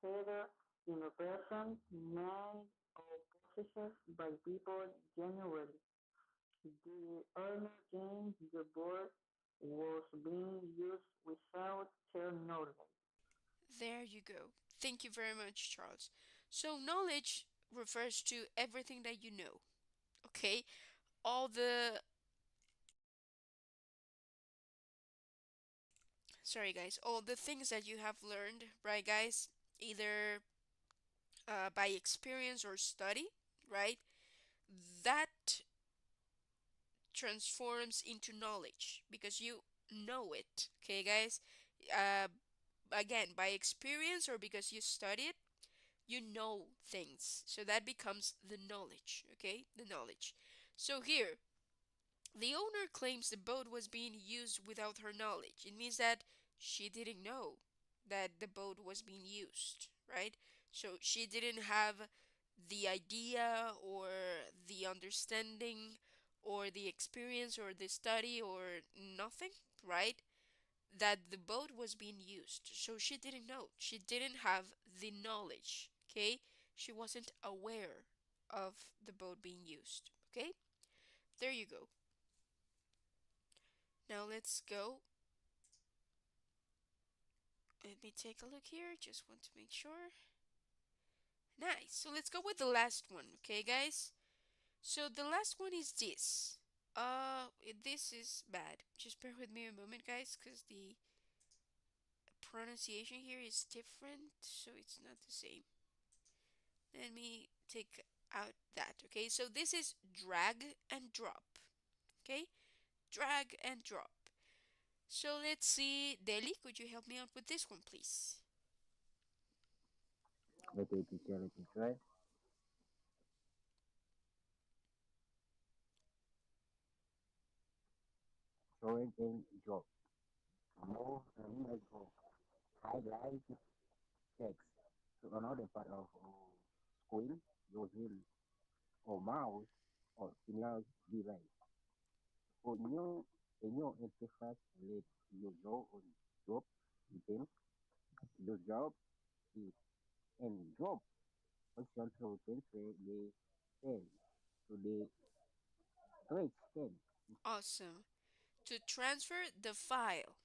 either in a person, mind, or processes by people generally. The earlier games the board was being used without their knowledge. There you go. Thank you very much, Charles. So, knowledge refers to everything that you know. Okay, all the sorry, guys, all the things that you have learned, right, guys? Either by experience or study, right? That transforms into knowledge because you know it. Okay, guys? Uh, Again, by experience or because you studied, you know things. So that becomes the knowledge. Okay? The knowledge. So here, the owner claims the boat was being used without her knowledge. It means that she didn't know that the boat was being used, right? So she didn't have the idea or the understanding or the experience or the study or nothing, right? That the boat was being used. So she didn't know. She didn't have the knowledge, okay? She wasn't aware of the boat being used, okay? There you go. Now let's go. Let me take a look here. Just want to make sure. Nice. So let's go with the last one, okay, guys? So the last one is this. This is bad. Just bear with me a moment, guys, because the pronunciation here is different, so it's not the same. Let me take out that, okay? So this is drag and drop, okay? Drag and drop. So let's see. Deli, could you help me out with this one, please? Okay, teacher, let me try. Storage and job. Move and go. Highlight text to another part of screen using or mouse or similar device. For new interface, let you go on job details, your job is and job function to transfer the pen to the trace pen Awesome. To transfer the file.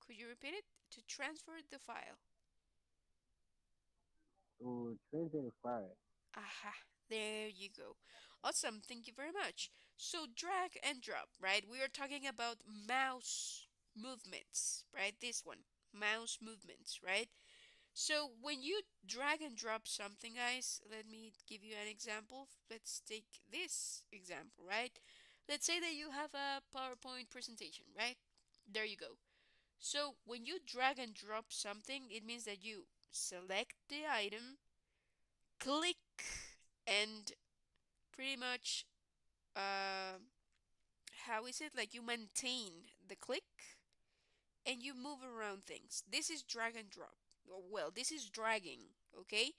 Could you repeat it? To transfer the file. to transfer the file. Aha, there you go. Awesome, thank you very much. So, drag and drop, right? We are talking about mouse movements, right? This one, mouse movements, right? So, when you drag and drop something, guys, let me give you an example. Let's take this example, right? Let's say that you have a PowerPoint presentation, right? There you go. So, when you drag and drop something, it means that you select the item, click, and pretty much uh, how is it, like you maintain the click and you move around things. This is drag and drop. Well, this is dragging, okay?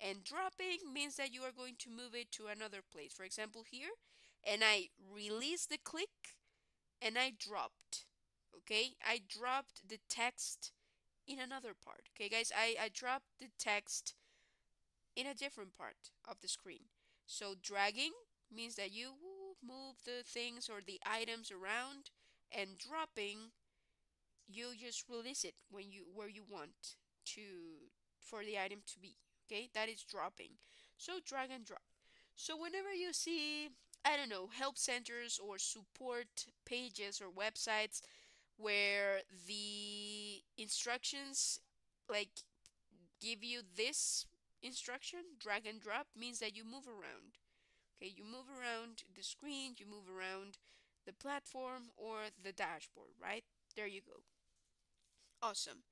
And dropping means that you are going to move it to another place. For example, here, and I release the click and I dropped, okay? I dropped the text in another part, okay, guys? I dropped the text in a different part of the screen. So dragging means that you move the things or the items around, and dropping, you just release it when you where you want to for the item to be. Okay? That is dropping. So drag and drop. So whenever you see, I don't know, help centers or support pages or websites where the instructions like give you this instruction, drag and drop, means that you move around. Okay, you move around the screen, you move around the platform or the dashboard, right? There you go. Awesome.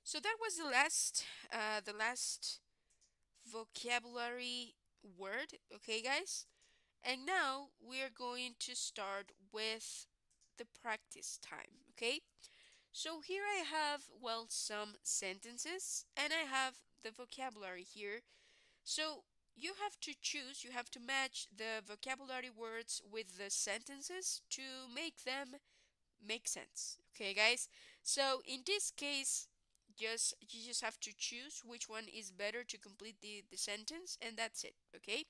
So that was the last vocabulary word. Okay, guys. And now we are going to start with the practice time. Okay. So here I have, well, some sentences, and I have the vocabulary here. So you have to choose, you have to match the vocabulary words with the sentences to make them make sense. Okay, guys? So in this case, you just have to choose which one is better to complete the sentence, and that's it. Okay?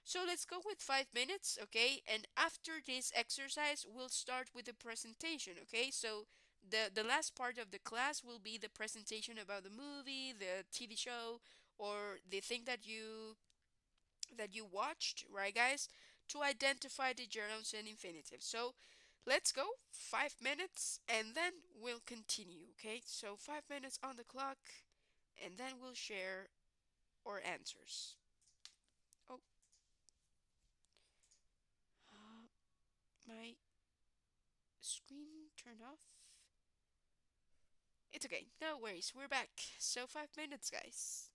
So let's go with 5 minutes, okay? And after this exercise, we'll start with the presentation, okay? So the last part of the class will be the presentation about the movie, the TV show, or the thing that you watched, right, guys? To identify the gerunds and infinitive. So let's go, 5 minutes, and then we'll continue, okay? So 5 minutes on the clock, and then we'll share our answers. Oh, my screen turned off. It's okay, no worries, we're back. So 5 minutes, guys.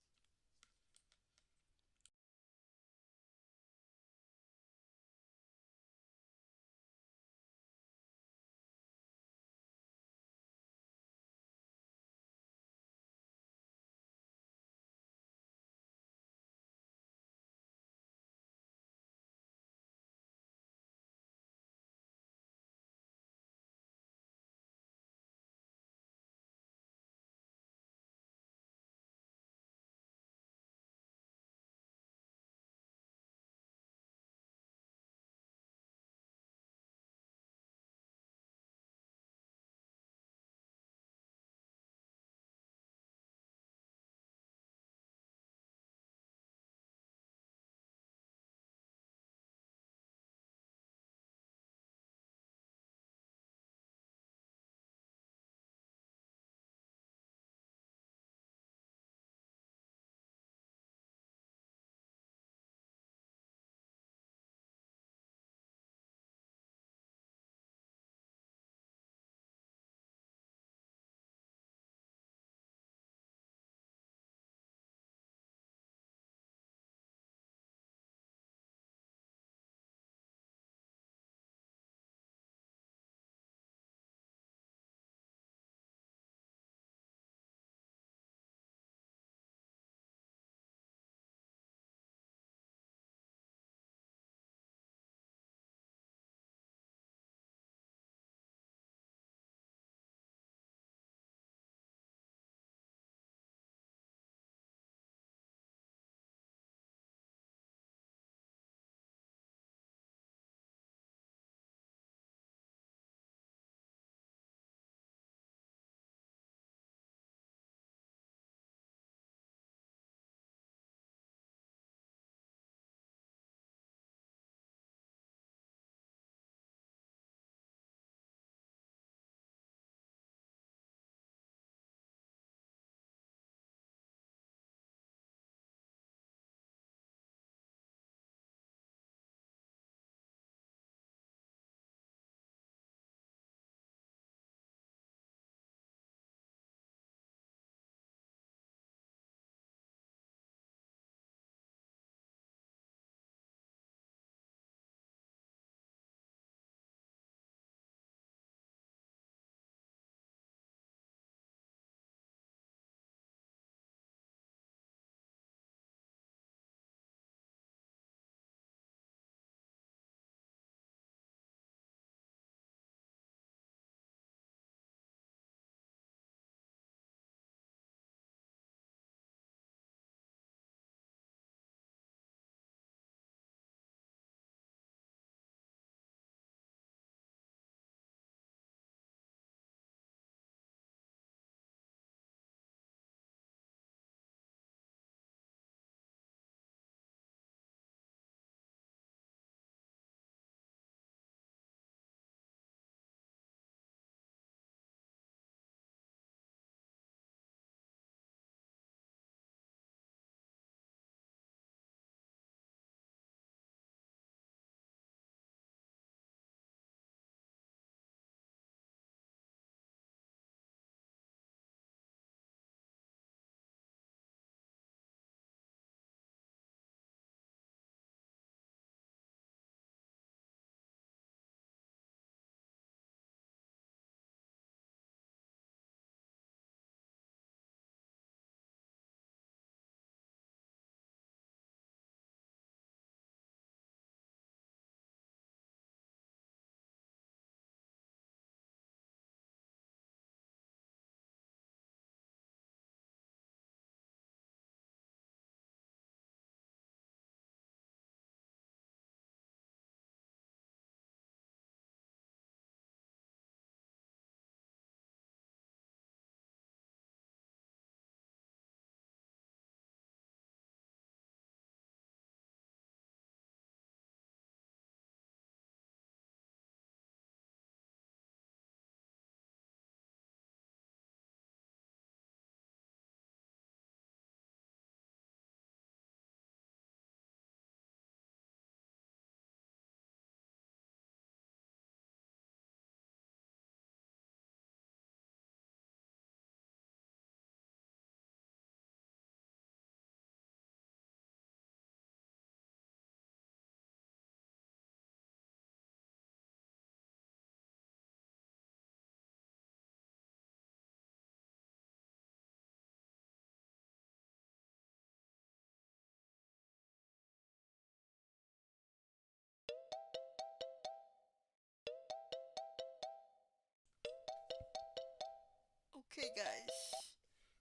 Okay, guys.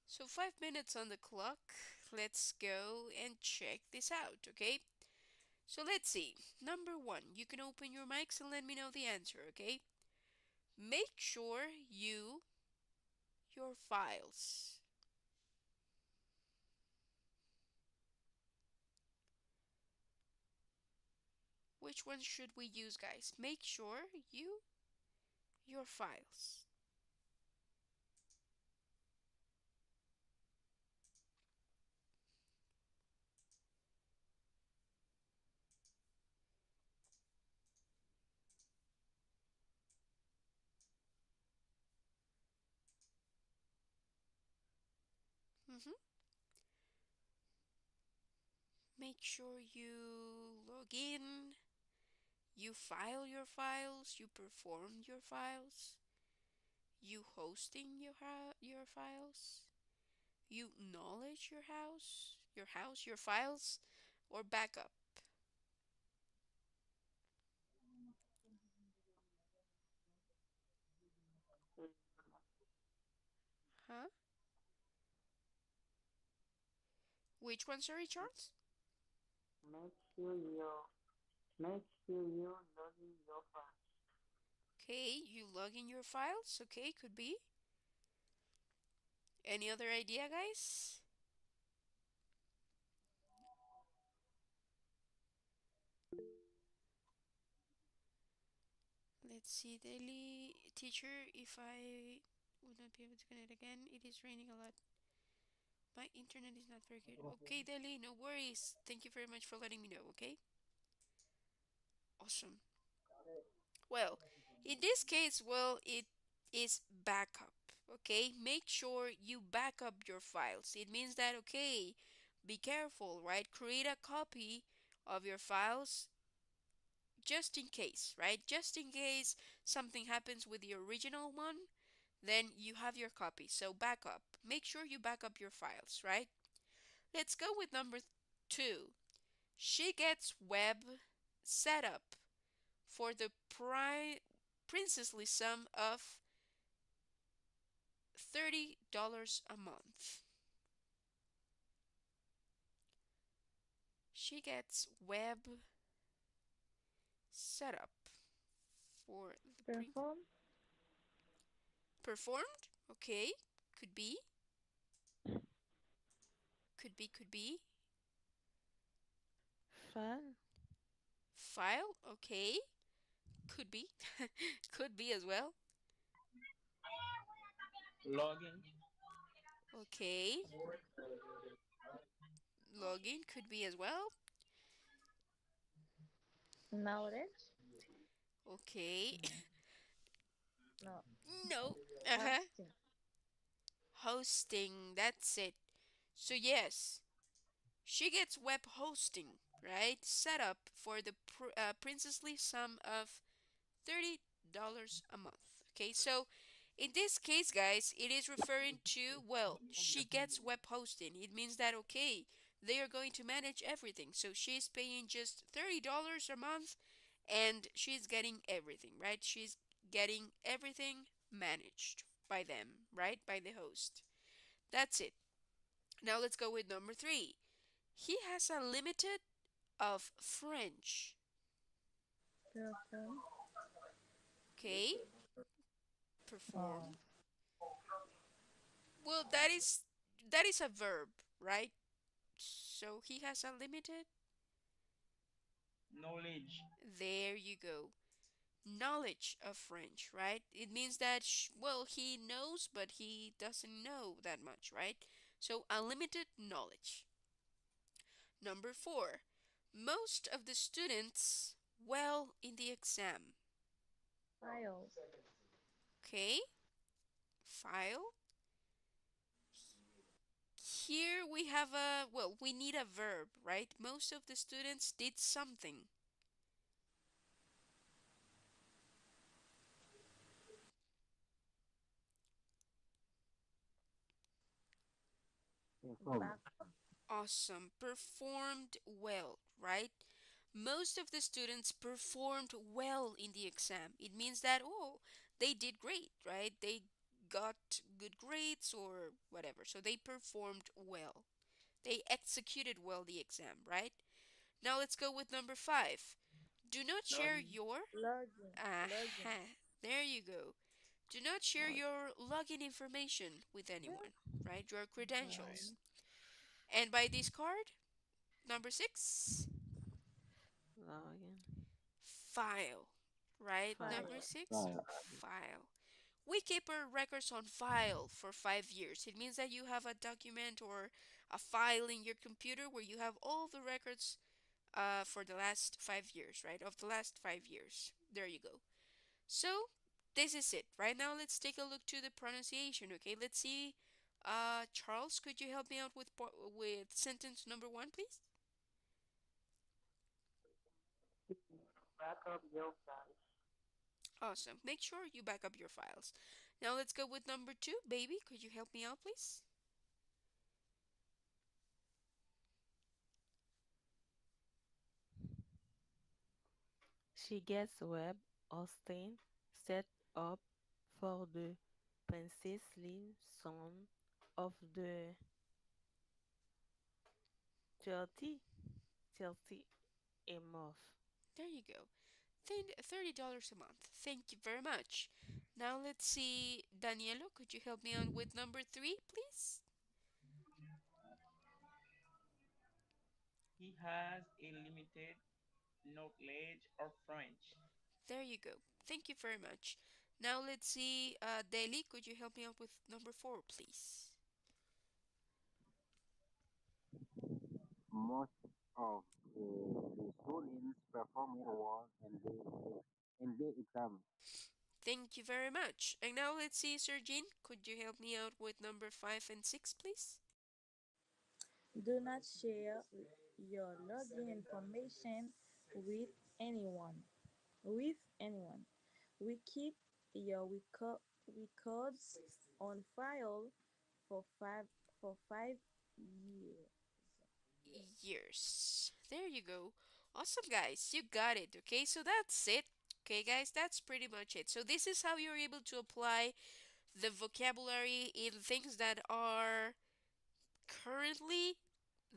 So 5 minutes on the clock. Let's go and check this out, okay? So let's see. Number one, you can open your mics and let me know the answer, okay? Make sure your files. Which one should we use, guys? Make sure your files. Mhm. Make sure you log in, you file your files, you perform your files, you hosting your files, you knowledge your files, or backup. Uh, Huh? Which one, sorry, Charles? make sure you make sure you log in your files. Okay, you log in your files. Okay, could be. Any other idea, guys? Let's see, daily teacher. If I would not be able to connect again, it is raining a lot. My internet is not very good. Okay, Deli, no worries. Thank you very much for letting me know, okay? Awesome. Well, in this case, well, it is backup, okay? Make sure you back up your files. It means that, okay, be careful, right? Create a copy of your files just in case, right? Just in case something happens with the original one, then you have your copy. So backup. Make sure you back up your files, right? Let's go with number two. She gets web setup for the princely sum of $30 a month. She gets web setup for the Perform. performed. Okay, could be, could be. File. File. Okay, could be, could be as well. Login, Okay, login could be as well. Knowledge. Okay, No. no. Uh huh. Hosting. Hosting. That's it. So yes, she gets web hosting, right? Set up for the princely sum of $30 a month. Okay, so in this case, guys, it is referring to, well, she gets web hosting. It means that, okay, they are going to manage everything. So she's paying just $30 a month and she's getting everything, right? She's getting everything managed by them, right? By the host. That's it. Now let's go with number three. He has a limited of French. Perform. Okay, Oh. perform. Well, that is a verb, right? So he has unlimited. knowledge, There you go. Knowledge of French, right? It means that well, he knows but he doesn't know that much, right? So unlimited knowledge. Number 4. Most of the students well in the exam. File. Okay? File. Here we have a, well, we need a verb, right? Most of the students did something. Perform. Back. Awesome. Performed well, right? Most of the students performed well in the exam. It means that, oh, they did great, right? They got good grades or whatever. So they performed well. They executed well the exam, right? Now let's go with number five. Do not share Login. your Login. Login. aha. There you go. Do not share Log, your login information with anyone, right? Your credentials. Um, And by this card, number six, login, file, right? Number file. file. six, File. file. We keep our records on file for 5 years. It means that you have a document or a file in your computer where you have all the records for the last 5 years, right? Of the last 5 years. There you go. So this is it. Right now, let's take a look to the pronunciation. Okay, let's see. Charles, could you help me out with sentence number one, please? Back up your files. Awesome. Make sure you back up your files. Now let's go with number two. Baby, could you help me out, please? She gets web hosting set up for the precisely sound of the 30, 30 a month. There you go. $30 a month. Thank you very much. Now let's see. Danielo, could you help me out with number three, please? He has a limited knowledge of French. There you go. Thank you very much. Now let's see. Deli, could you help me out with number four, please? Most of the students perform well in the exam. Thank you very much. And now let's see, Sir Jean, could you help me out with number five and six, please? Do not share your login information with anyone. With anyone. We keep your records on file for five years. Years. There you go. Awesome, guys. You got it. Okay, so that's it. Okay, guys, that's pretty much it. So this is how you're able to apply the vocabulary in things that are currently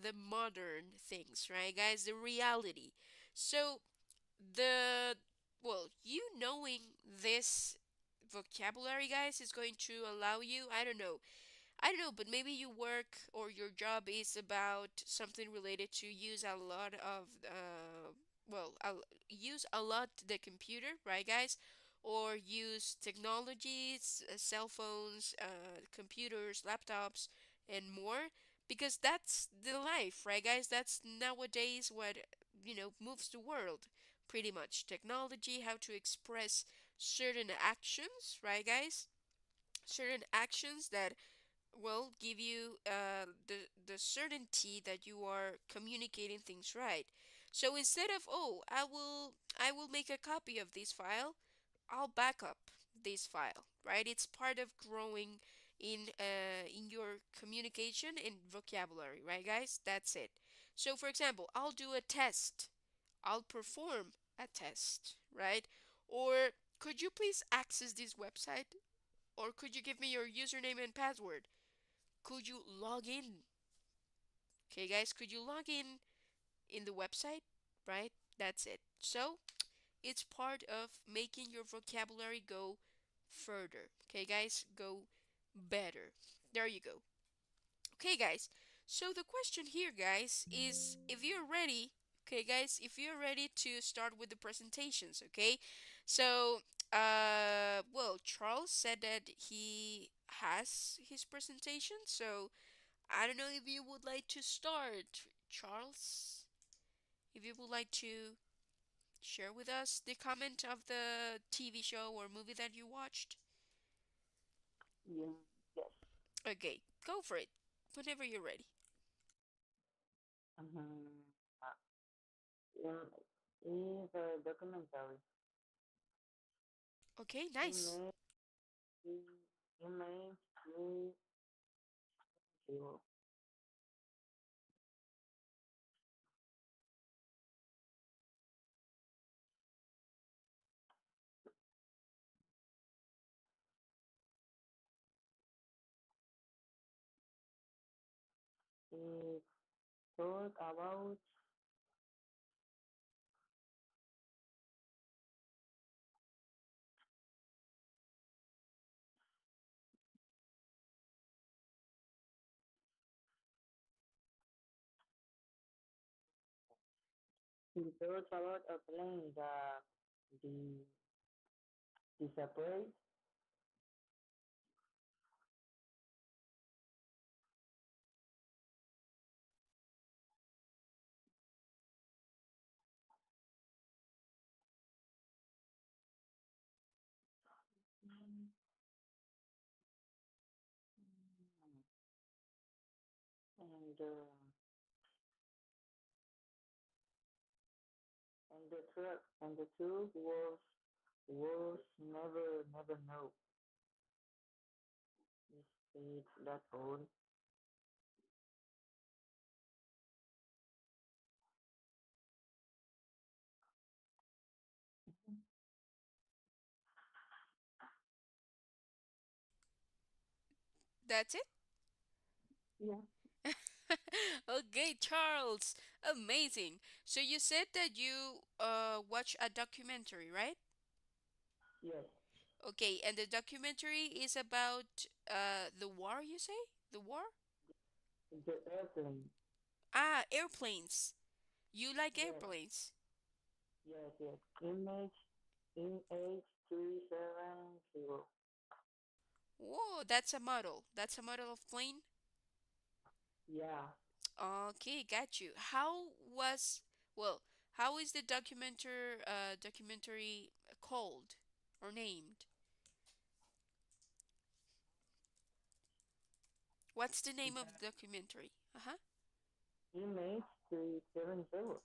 the modern things, right, guys? The reality. So the you knowing this vocabulary, guys, is going to allow you, I don't know, but maybe you work or your job is about something related to use a lot of use a lot the computer, right, guys? Or use technologies, cell phones, computers, laptops, and more, because that's the life, right, guys? That's nowadays what moves the world pretty much. Technology, how to express certain actions, right, guys? Certain actions that give you the certainty that you are communicating things right. So instead of, oh, I will make a copy of this file, I'll back up this file, right? It's part of growing in your communication and vocabulary, right, guys? That's it. So for example, I'll do a test. I'll perform a test, right? Or could you please access this website? Or could you give me your username and password? Could you log in? Okay, guys, could you log in the website? Right? That's it. So, it's part of making your vocabulary go further. Okay, guys, go better. There you go. Okay, guys. So, the question here, guys, is if you're ready, okay, guys, if you're ready to start with the presentations, okay? So, Charles said that he has his presentation, so I don't know if you would like to start, Charles. If you would like to share with us the comment of the TV show or movie that you watched. Yeah, yes. Okay, go for it. Whenever you're ready. Um, uh, in the documentary, Okay, he nice. made he, he made me feel It talk about it talks about a plane that the disappeared. And the truth was never know. It's that old. That's it? Yeah. Okay, Charles. Amazing. So you said that you watch a documentary, right? Yes. Okay, and the documentary is about the war, you say? The war? The airplane. Ah, airplanes. You like Yes. airplanes? Yes. Image MH370. Whoa, that's a model. That's a model of plane? Yeah. Okay, got you. Well, how is the documentary called or named? What's the name of the documentary? Uh-huh. MH370.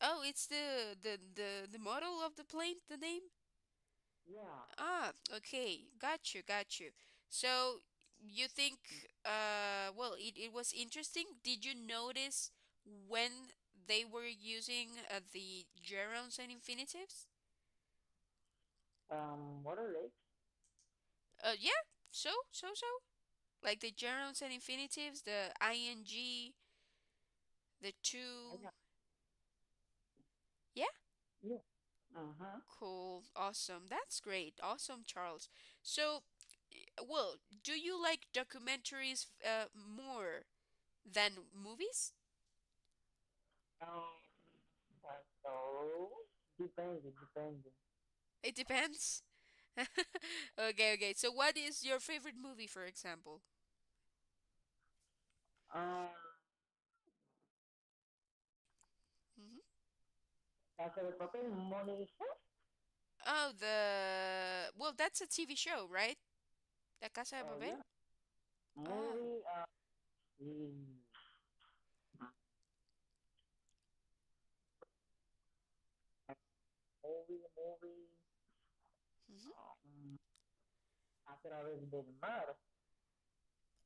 Oh, it's the model of the plane, the name? Yeah. Ah, okay. Got you. So you think well, it was interesting. Did you notice when they were using the gerunds and infinitives? What are they? Yeah. So. Like the gerunds and infinitives, the ing, the to. Yeah. Yeah. Yeah. Uh-huh. Cool. Awesome. That's great. Awesome, Charles. So, well, do you like documentaries more than movies? Um, so depending. It depends. Okay. So, what is your favorite movie, for example? Um, Hmm. Casa de Papel, Money. Oh, well, that's a TV show, right? La Casa de Oh Papel? yeah, Ah. movie. Mm, movie. Hmm. Um, a través del mar.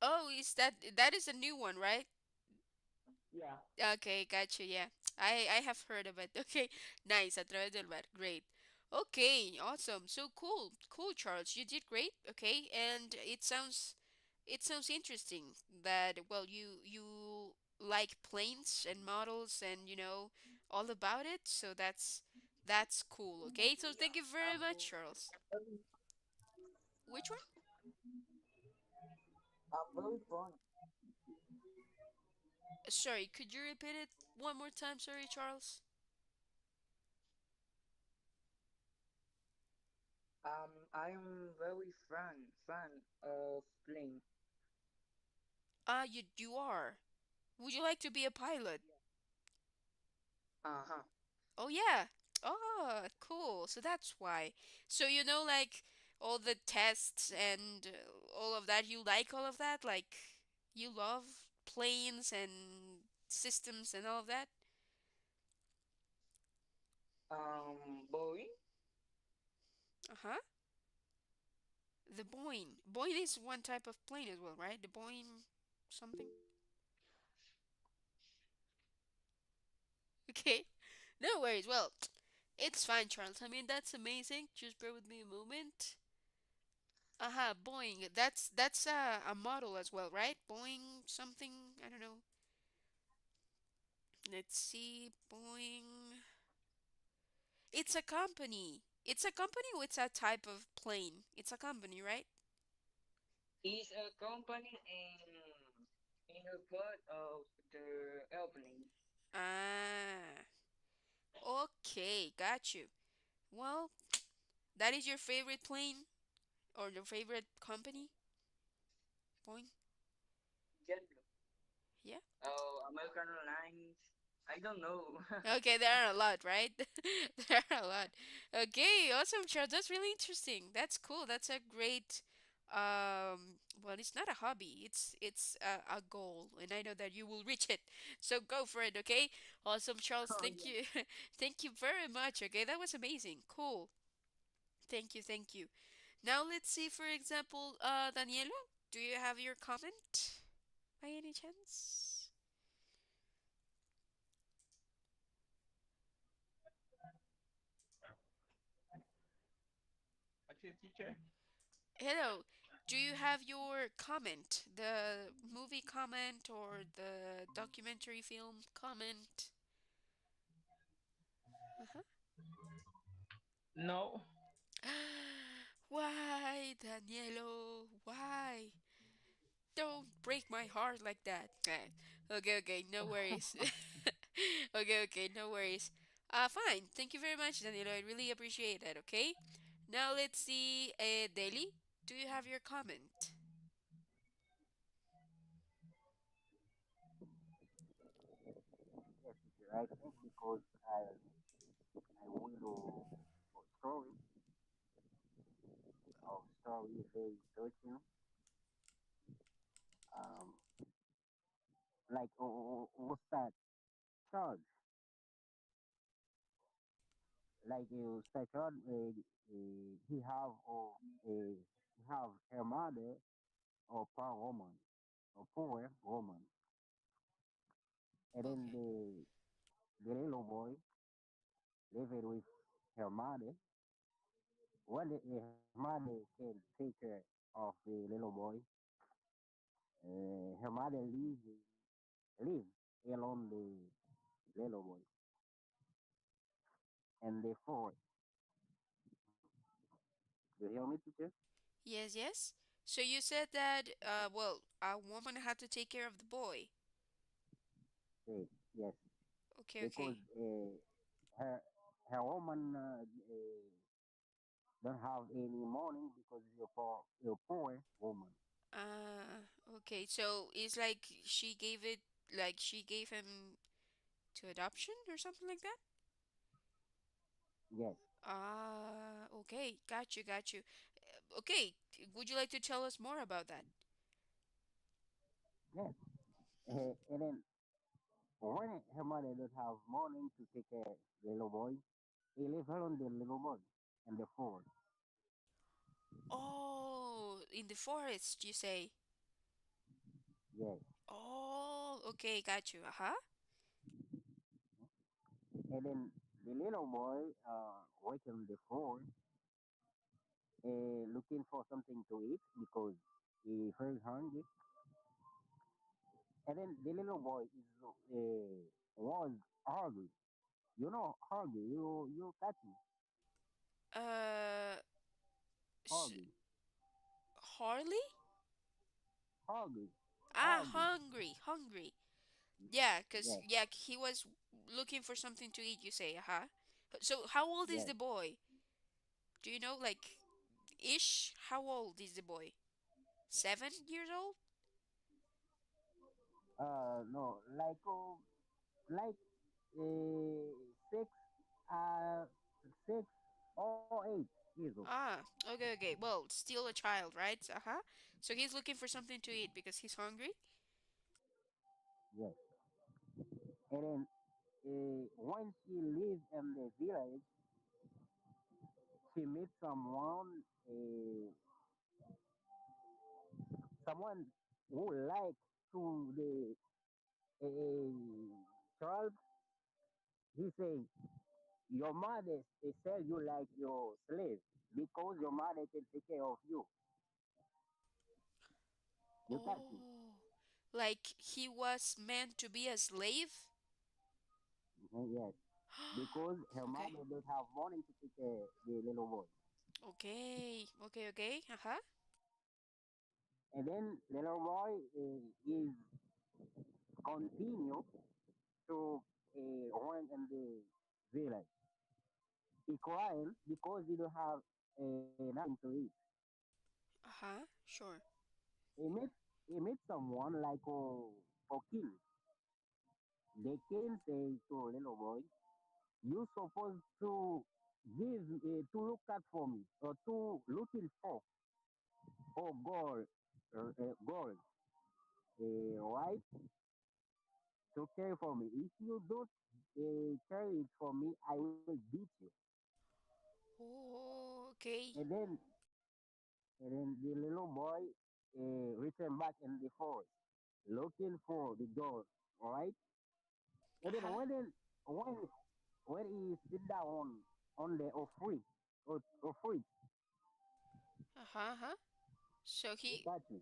Oh, is that is a new one, right? Yeah. Okay, gotcha. Yeah, I have heard of it. Okay, nice. A través del mar. Great. Okay, awesome. So cool, Charles. You did great. Okay, and it sounds interesting that well you like planes and models and all about it. So that's cool. Okay, so thank you very much, Charles. Which one? Very fun. Sorry, could you repeat it one more time? Sorry, Charles. I'm very fan of playing. Ah, you are. Would you like to be a pilot? Uh-huh. Oh yeah. Oh, cool. So that's why. So like all the tests and all of that. You like all of that? Like you love planes and systems and all of that? Boy. Uh-huh. The Boeing. Boeing is one type of plane as well, right? The Boeing something. Okay. No worries. Well, it's fine, Charles. I mean, that's amazing. Just bear with me a moment. Boeing. That's a model as well, right? Boeing something. I don't know. Let's see. Boeing. It's a company. It's a company or it's a type of plane? It's a company, right? Is a company in the part of the airplane. Ah, okay, got you. Well, that is your favorite plane or your favorite company? Boeing? JetBlue. Yeah. Oh, American Airlines. I don't know. Okay, there are a lot, right? There are a lot. Okay, awesome, Charles. That's really interesting. That's cool. That's a great well, it's not a hobby. It's a goal, and I know that you will reach it. So go for it, okay? Awesome, Charles. Oh Thank yeah. you. Thank you very much. Okay, that was amazing. Cool. Thank you. Thank you. Now let's see, for example, Daniela, do you have your comment by any chance? What's your teacher? Hello. Do you have your comment? The movie comment or the documentary film comment? Uh-huh. No. Why, Danielo? Why? Don't break my heart like that. Okay, okay, no worries. Okay, okay, no worries. Fine. Thank you very much, Danielo. I really appreciate that, okay? Now let's see, Deli, do you have your comment? Yes, teacher. I think because I want to story very touching. Um, like what's that charge? Like such he have he have her mother or poor woman or poor woman, and then Okay. the little boy living with her mother. When her mother can take care of the little boy, her mother leave alone the little boy, and therefore, you hear me, teacher? Yes, yes. So you said that, well, a woman had to take care of the boy. Yes, Okay, because okay. her her woman don't have any money because you're poor woman. Okay. So it's like she gave it, like she gave him to adoption or something like that? Yes, Okay. Got you, got you. Okay. Would you like to tell us more about that? yes. Hmm. And then when her mother don't have money to take care of the little boy, he leave her on the little boy and the phone. Oh, in the forest, you say? Yes, Oh, okay, got you. Uh-huh. and then the little boy waking the phone, looking for something to eat because he very hungry. And then the little boy is was hungry. You know, hungry. You catch me, Uh, s hungry, Harley? hungry, hungry. Hungry, hungry. Yeah, 'cause Yes, yeah, he was looking for something to eat, you say, huh? So how old is yes. the boy? Do you know, like, ish? How old is the boy? 7 years old? No, like six, uh, 6 or 8 years old. Okay, okay. Well, still a child, right? Uh-huh. So he's looking for something to eat because he's hungry? Yes. And then when she lives in the village, she meets someone who like to the child. He say, your mother they sell you like your slave because your mother can take care of you. You catch me? Oh, like he was meant to be a slave? Yes, because her Okay. mother don't have money to take care the little boy. Okay. Okay. Okay. Uh-huh. And then little boy is continue to run in the village. He crying because he don't have nothing to eat. Uh-huh. Sure. He meet someone like a king. The king say to little boy, you supposed to give to look at for me or to looking for gold, gold, right? To care for me. If you don't carry it for me, I will beat you. Oh, okay. And then the little boy returned back in the forest, looking for the gold, all right? And then Uh-huh. when he sit down on the free or free, Uh-huh. Uh-huh. So you he, got me.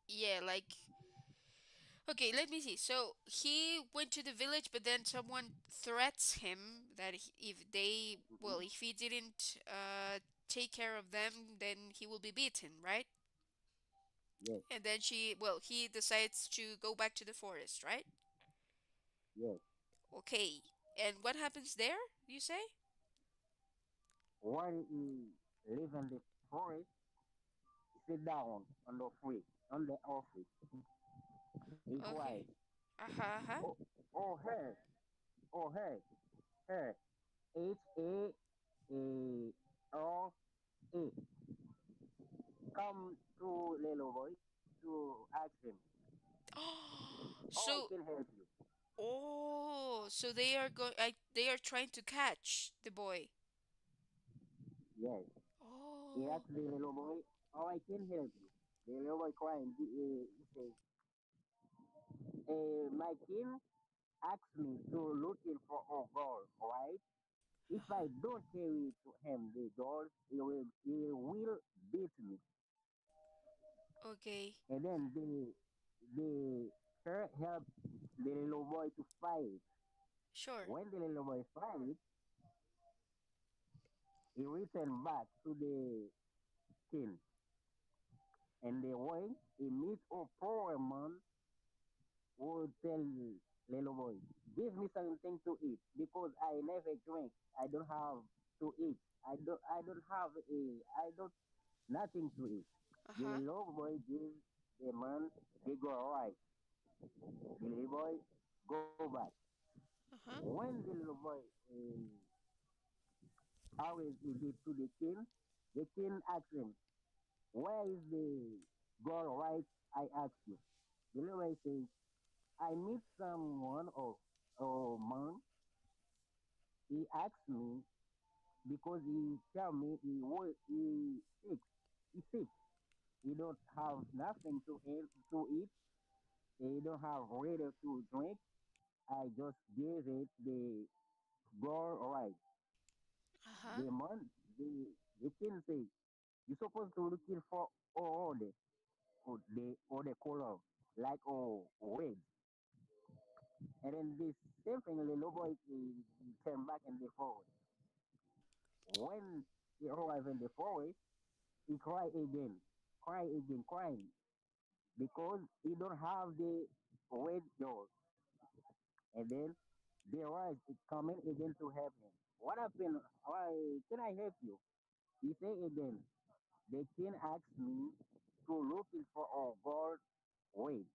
yeah, like, okay, let me see. So he went to the village, but then someone threats him that if they, well, Hmm. if he didn't take care of them, then he will be beaten, right? Yes, And then well, he decides to go back to the forest, right? yes. Okay. And what happens there, you say? While he live in the forest, he sit down on the free, on the office. He Okay. cried, Uh-huh. Uh-huh. oh, oh, her, oh, her, H-A-L-A. Come to little boy to ask him, how I So, can help you. oh, so they are trying to catch the boy. Yes. He Oh, asked the little boy, how I can help you. The little boy crying. He says, my king asked me to looking for a girl, right? If uh-huh. I don't carry to him the girl, he will beat me. Okay. And then the her helped the little boy to fight. Sure. When the little boy fight, he returned back to the king. And the way he meet a poor man who tell little boy, give me something to eat because I never drink. I don't have to eat. I don't have I don't nothing to eat. The Uh-huh. little boy give the man they go right. The little boy go back. Uh-huh. When the little boy always he get to the king ask him, where is the girl right I ask you? The little boy says, I meet someone or man. He asked me because he tell me he sick. He sick. He don't have nothing to eat. He don't have water to drink. I just gave it the girl right. Uh-huh. The man the king say you supposed to looking for all the color like red. And then this same thing the little boy he came back in the forest. When he arrived in the forest, he cried again, crying because he don't have the red door. And then the rise is coming again to help him. What happened? Why can I help you? He say again, the king asked me to looking for a gold red.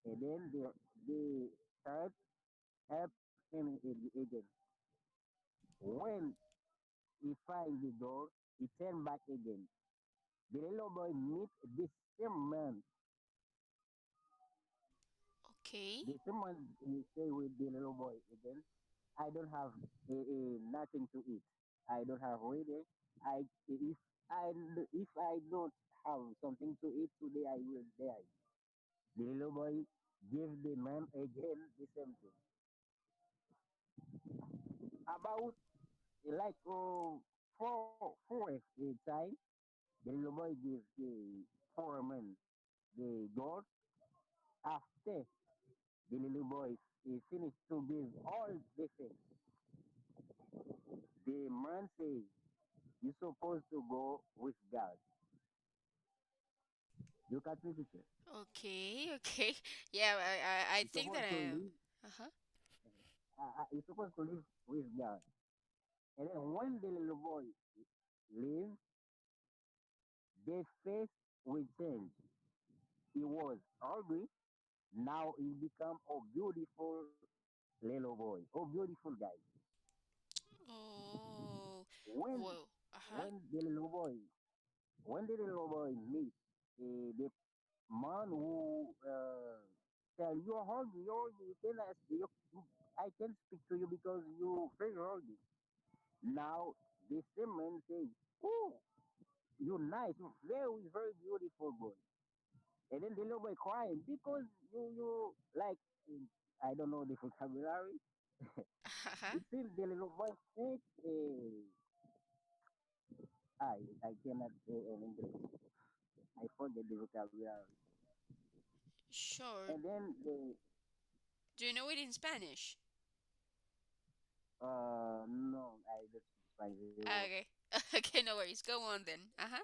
And then the third help him again. When he find the door, he turn back again. The little boy meet this same man. Okay. The same man he say with the little boy again. I don't have nothing to eat. I don't have ready. I if I don't have something to eat today, I will die. The little boy give the man again the same thing. About like four time, the little boy give the foreman the gold after the little boy he finished to build all the things. The man says, you're supposed to go with God. You can see it. Okay, okay. Yeah, I You're think that supposed to I. live. Uh-huh. You're supposed to live with God. And then when the little boy leaves, their face will change. He was ugly. Now he become a beautiful little boy. Oh, beautiful guy. Oh, When whoa. Uh-huh. when the little boy when the little boy meet the man who tell you're hungry, you can ask I can speak to you because you very hungry. Now the same man says, "Oh, you're nice, you're very beautiful boy." And then the little boy crying because you like I don't know the vocabulary. Uh-huh. It seems the little boy said, I cannot say in English. I forget the vocabulary. Sure. And then Do you know it in Spanish? no, I just find the word. Okay. Okay, no worries. Go on then. Uh-huh.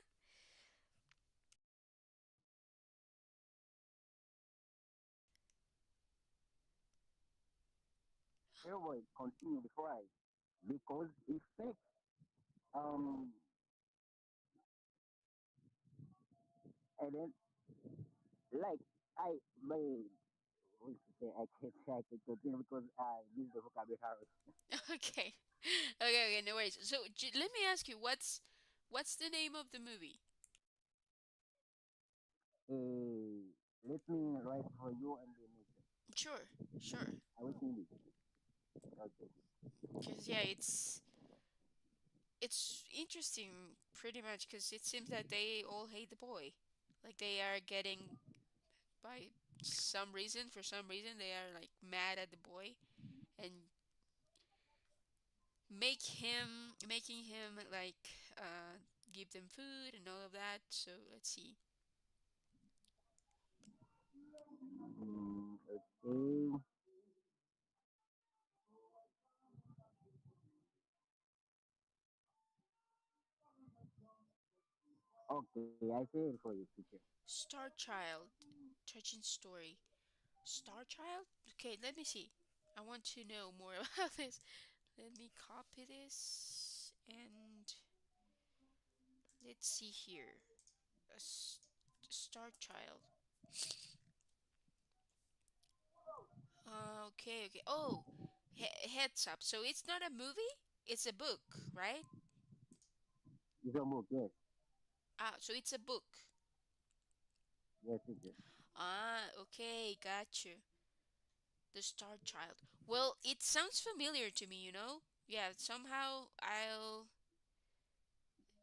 Little boy continue to cry because he thinks um and then like I my I can't say I can continue because I use the vocabulary. Okay. Okay, okay, no worries. So, let me ask you, what's the name of the movie? Let me write for you and then Sure. Sure. I will send it. Okay. Cuz yeah, it's interesting pretty much cuz it seems that they all hate the boy. Like they are getting by some reason, for some reason they are like mad at the boy and making him like give them food and all of that. So, let's see. Okay. Okay, I say it for you, teacher. Star Child, touching story. Star Child? Okay, let me see. I want to know more about this. Let me copy this and let's see here. A Star Child. Okay, okay. Oh, heads up. So it's not a movie? It's a book, right? It's a book, yes. Ah, so it's a book. Yes, teacher. Ah, okay, got you. The Star Child. Well, it sounds familiar to me. Yeah, somehow I'll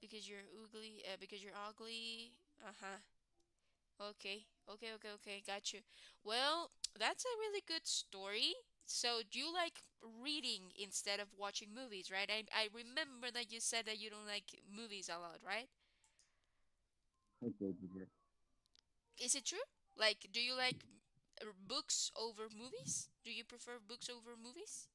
because you're ugly, because you're ugly. Uh-huh. Okay. Okay, okay, okay. Got you. Well, that's a really good story. So, do you like reading instead of watching movies, right? I remember that you said that you don't like movies a lot, right? Okay, teacher. Is it true? Like, do you like books over movies? Do you prefer books over movies?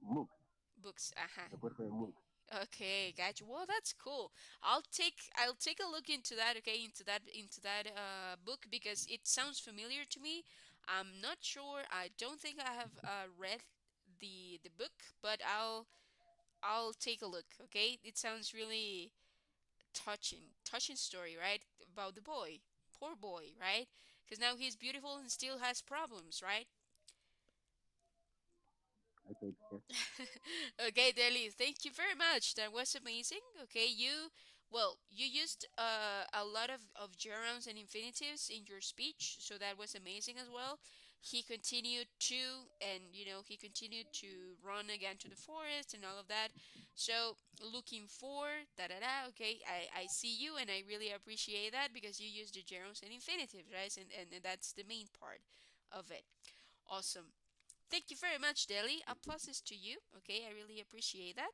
Books. Books. Uh-huh. I prefer books. Okay, gotcha. Well, that's cool. I'll take a look into that, okay, into that book because it sounds familiar to me. I'm not sure. I don't think I have read the book, but I'll take a look, okay? It sounds really touching story, right? About the boy. Poor boy, right? Because now he's beautiful and still has problems, right? Okay, teacher. Okay, Deli, thank you very much. That was amazing. Okay, you used a lot of gerunds and infinitives in your speech, so that was amazing as well. He continued he continued to run again to the forest and all of that. So, looking for da da da. Okay, I see you, and I really appreciate that because you used the gerunds and infinitives, right? And that's the main part of it. Awesome. Thank you very much, Deli. Applauses to you. Okay, I really appreciate that.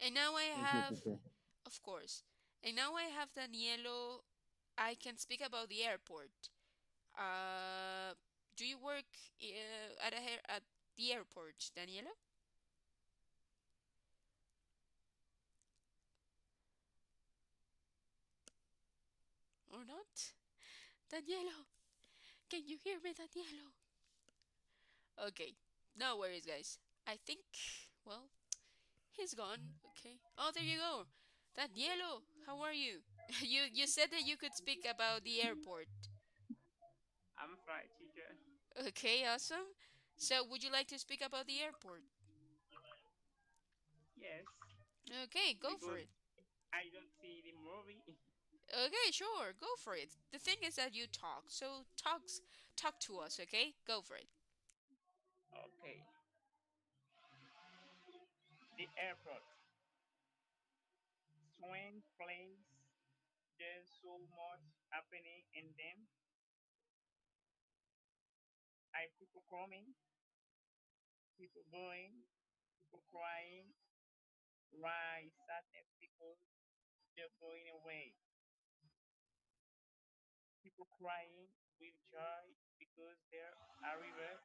And now I Thank you, have, teacher. of course, and now I have Danielo. I can speak about the airport. Uh, do you work at the airport, Daniela, or not? Danielo, can you hear me, Danielo? Okay, no worries, guys. I think, well, he's gone. Okay. Oh, there you go. Danielo, how are you? You said that you could speak about the airport. I'm fine, teacher. Okay, awesome. So, would you like to speak about the airport? Yes, Okay, go for because it. I don't see the movie. Okay, sure, go for it. The thing is that you talk, so talk to us, okay? Go for it. Okay, the airport, strange place. There's so much happening in them. I people coming, people going, people crying. Why sadness? Because they're going away. People crying with joy because they're arriving.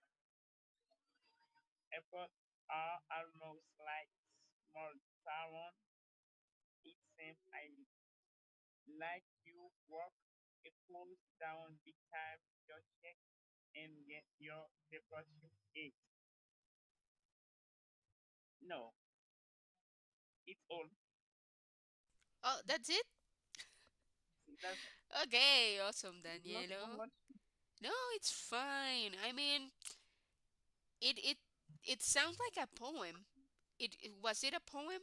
Airports are almost like small town. It seems like you walk a close down big time your check and get your departure gate. No, it's all. Oh, that's it? That's Okay, awesome, not so Danielo. much. No, it's fine. I mean, it it sounds like a poem. Was it a poem?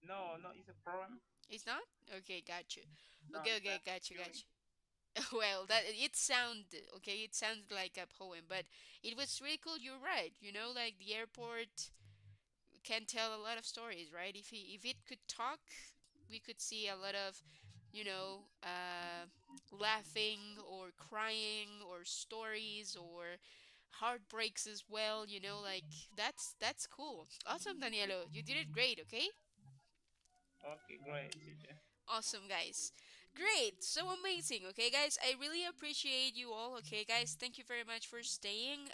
No, no, it's a problem. It's not? Okay, got you. No, Okay, it's okay, not got you, got feeling. you. Well, that it sounded okay. It sounded like a poem, but it was really cool. You're right. You know, like the airport can tell a lot of stories, right? If it could talk, we could see a lot of, you know, laughing or crying or stories or heartbreaks as well. You know, like that's cool. Awesome, Danielo. You did it great. Okay. Okay, great, teacher. Awesome, guys. Great. So amazing. Okay, guys. I really appreciate you all. Okay, guys. Thank you very much for staying.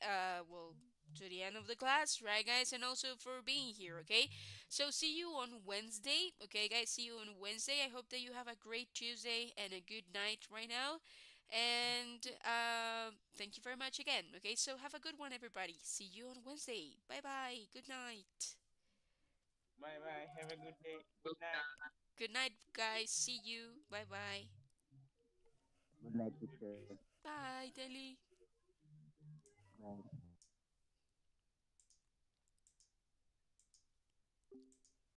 Well, to the end of the class, right, guys, and also for being here. Okay. So see you on Wednesday. Okay, guys. See you on Wednesday. I hope that you have a great Tuesday and a good night right now. And thank you very much again. Okay. So have a good one, everybody. See you on Wednesday. Bye bye. Good night. Bye bye. Have a good day. Good night. Good night, guys. See you. Bye bye. Good night, teacher. Bye, Delhi. Bye.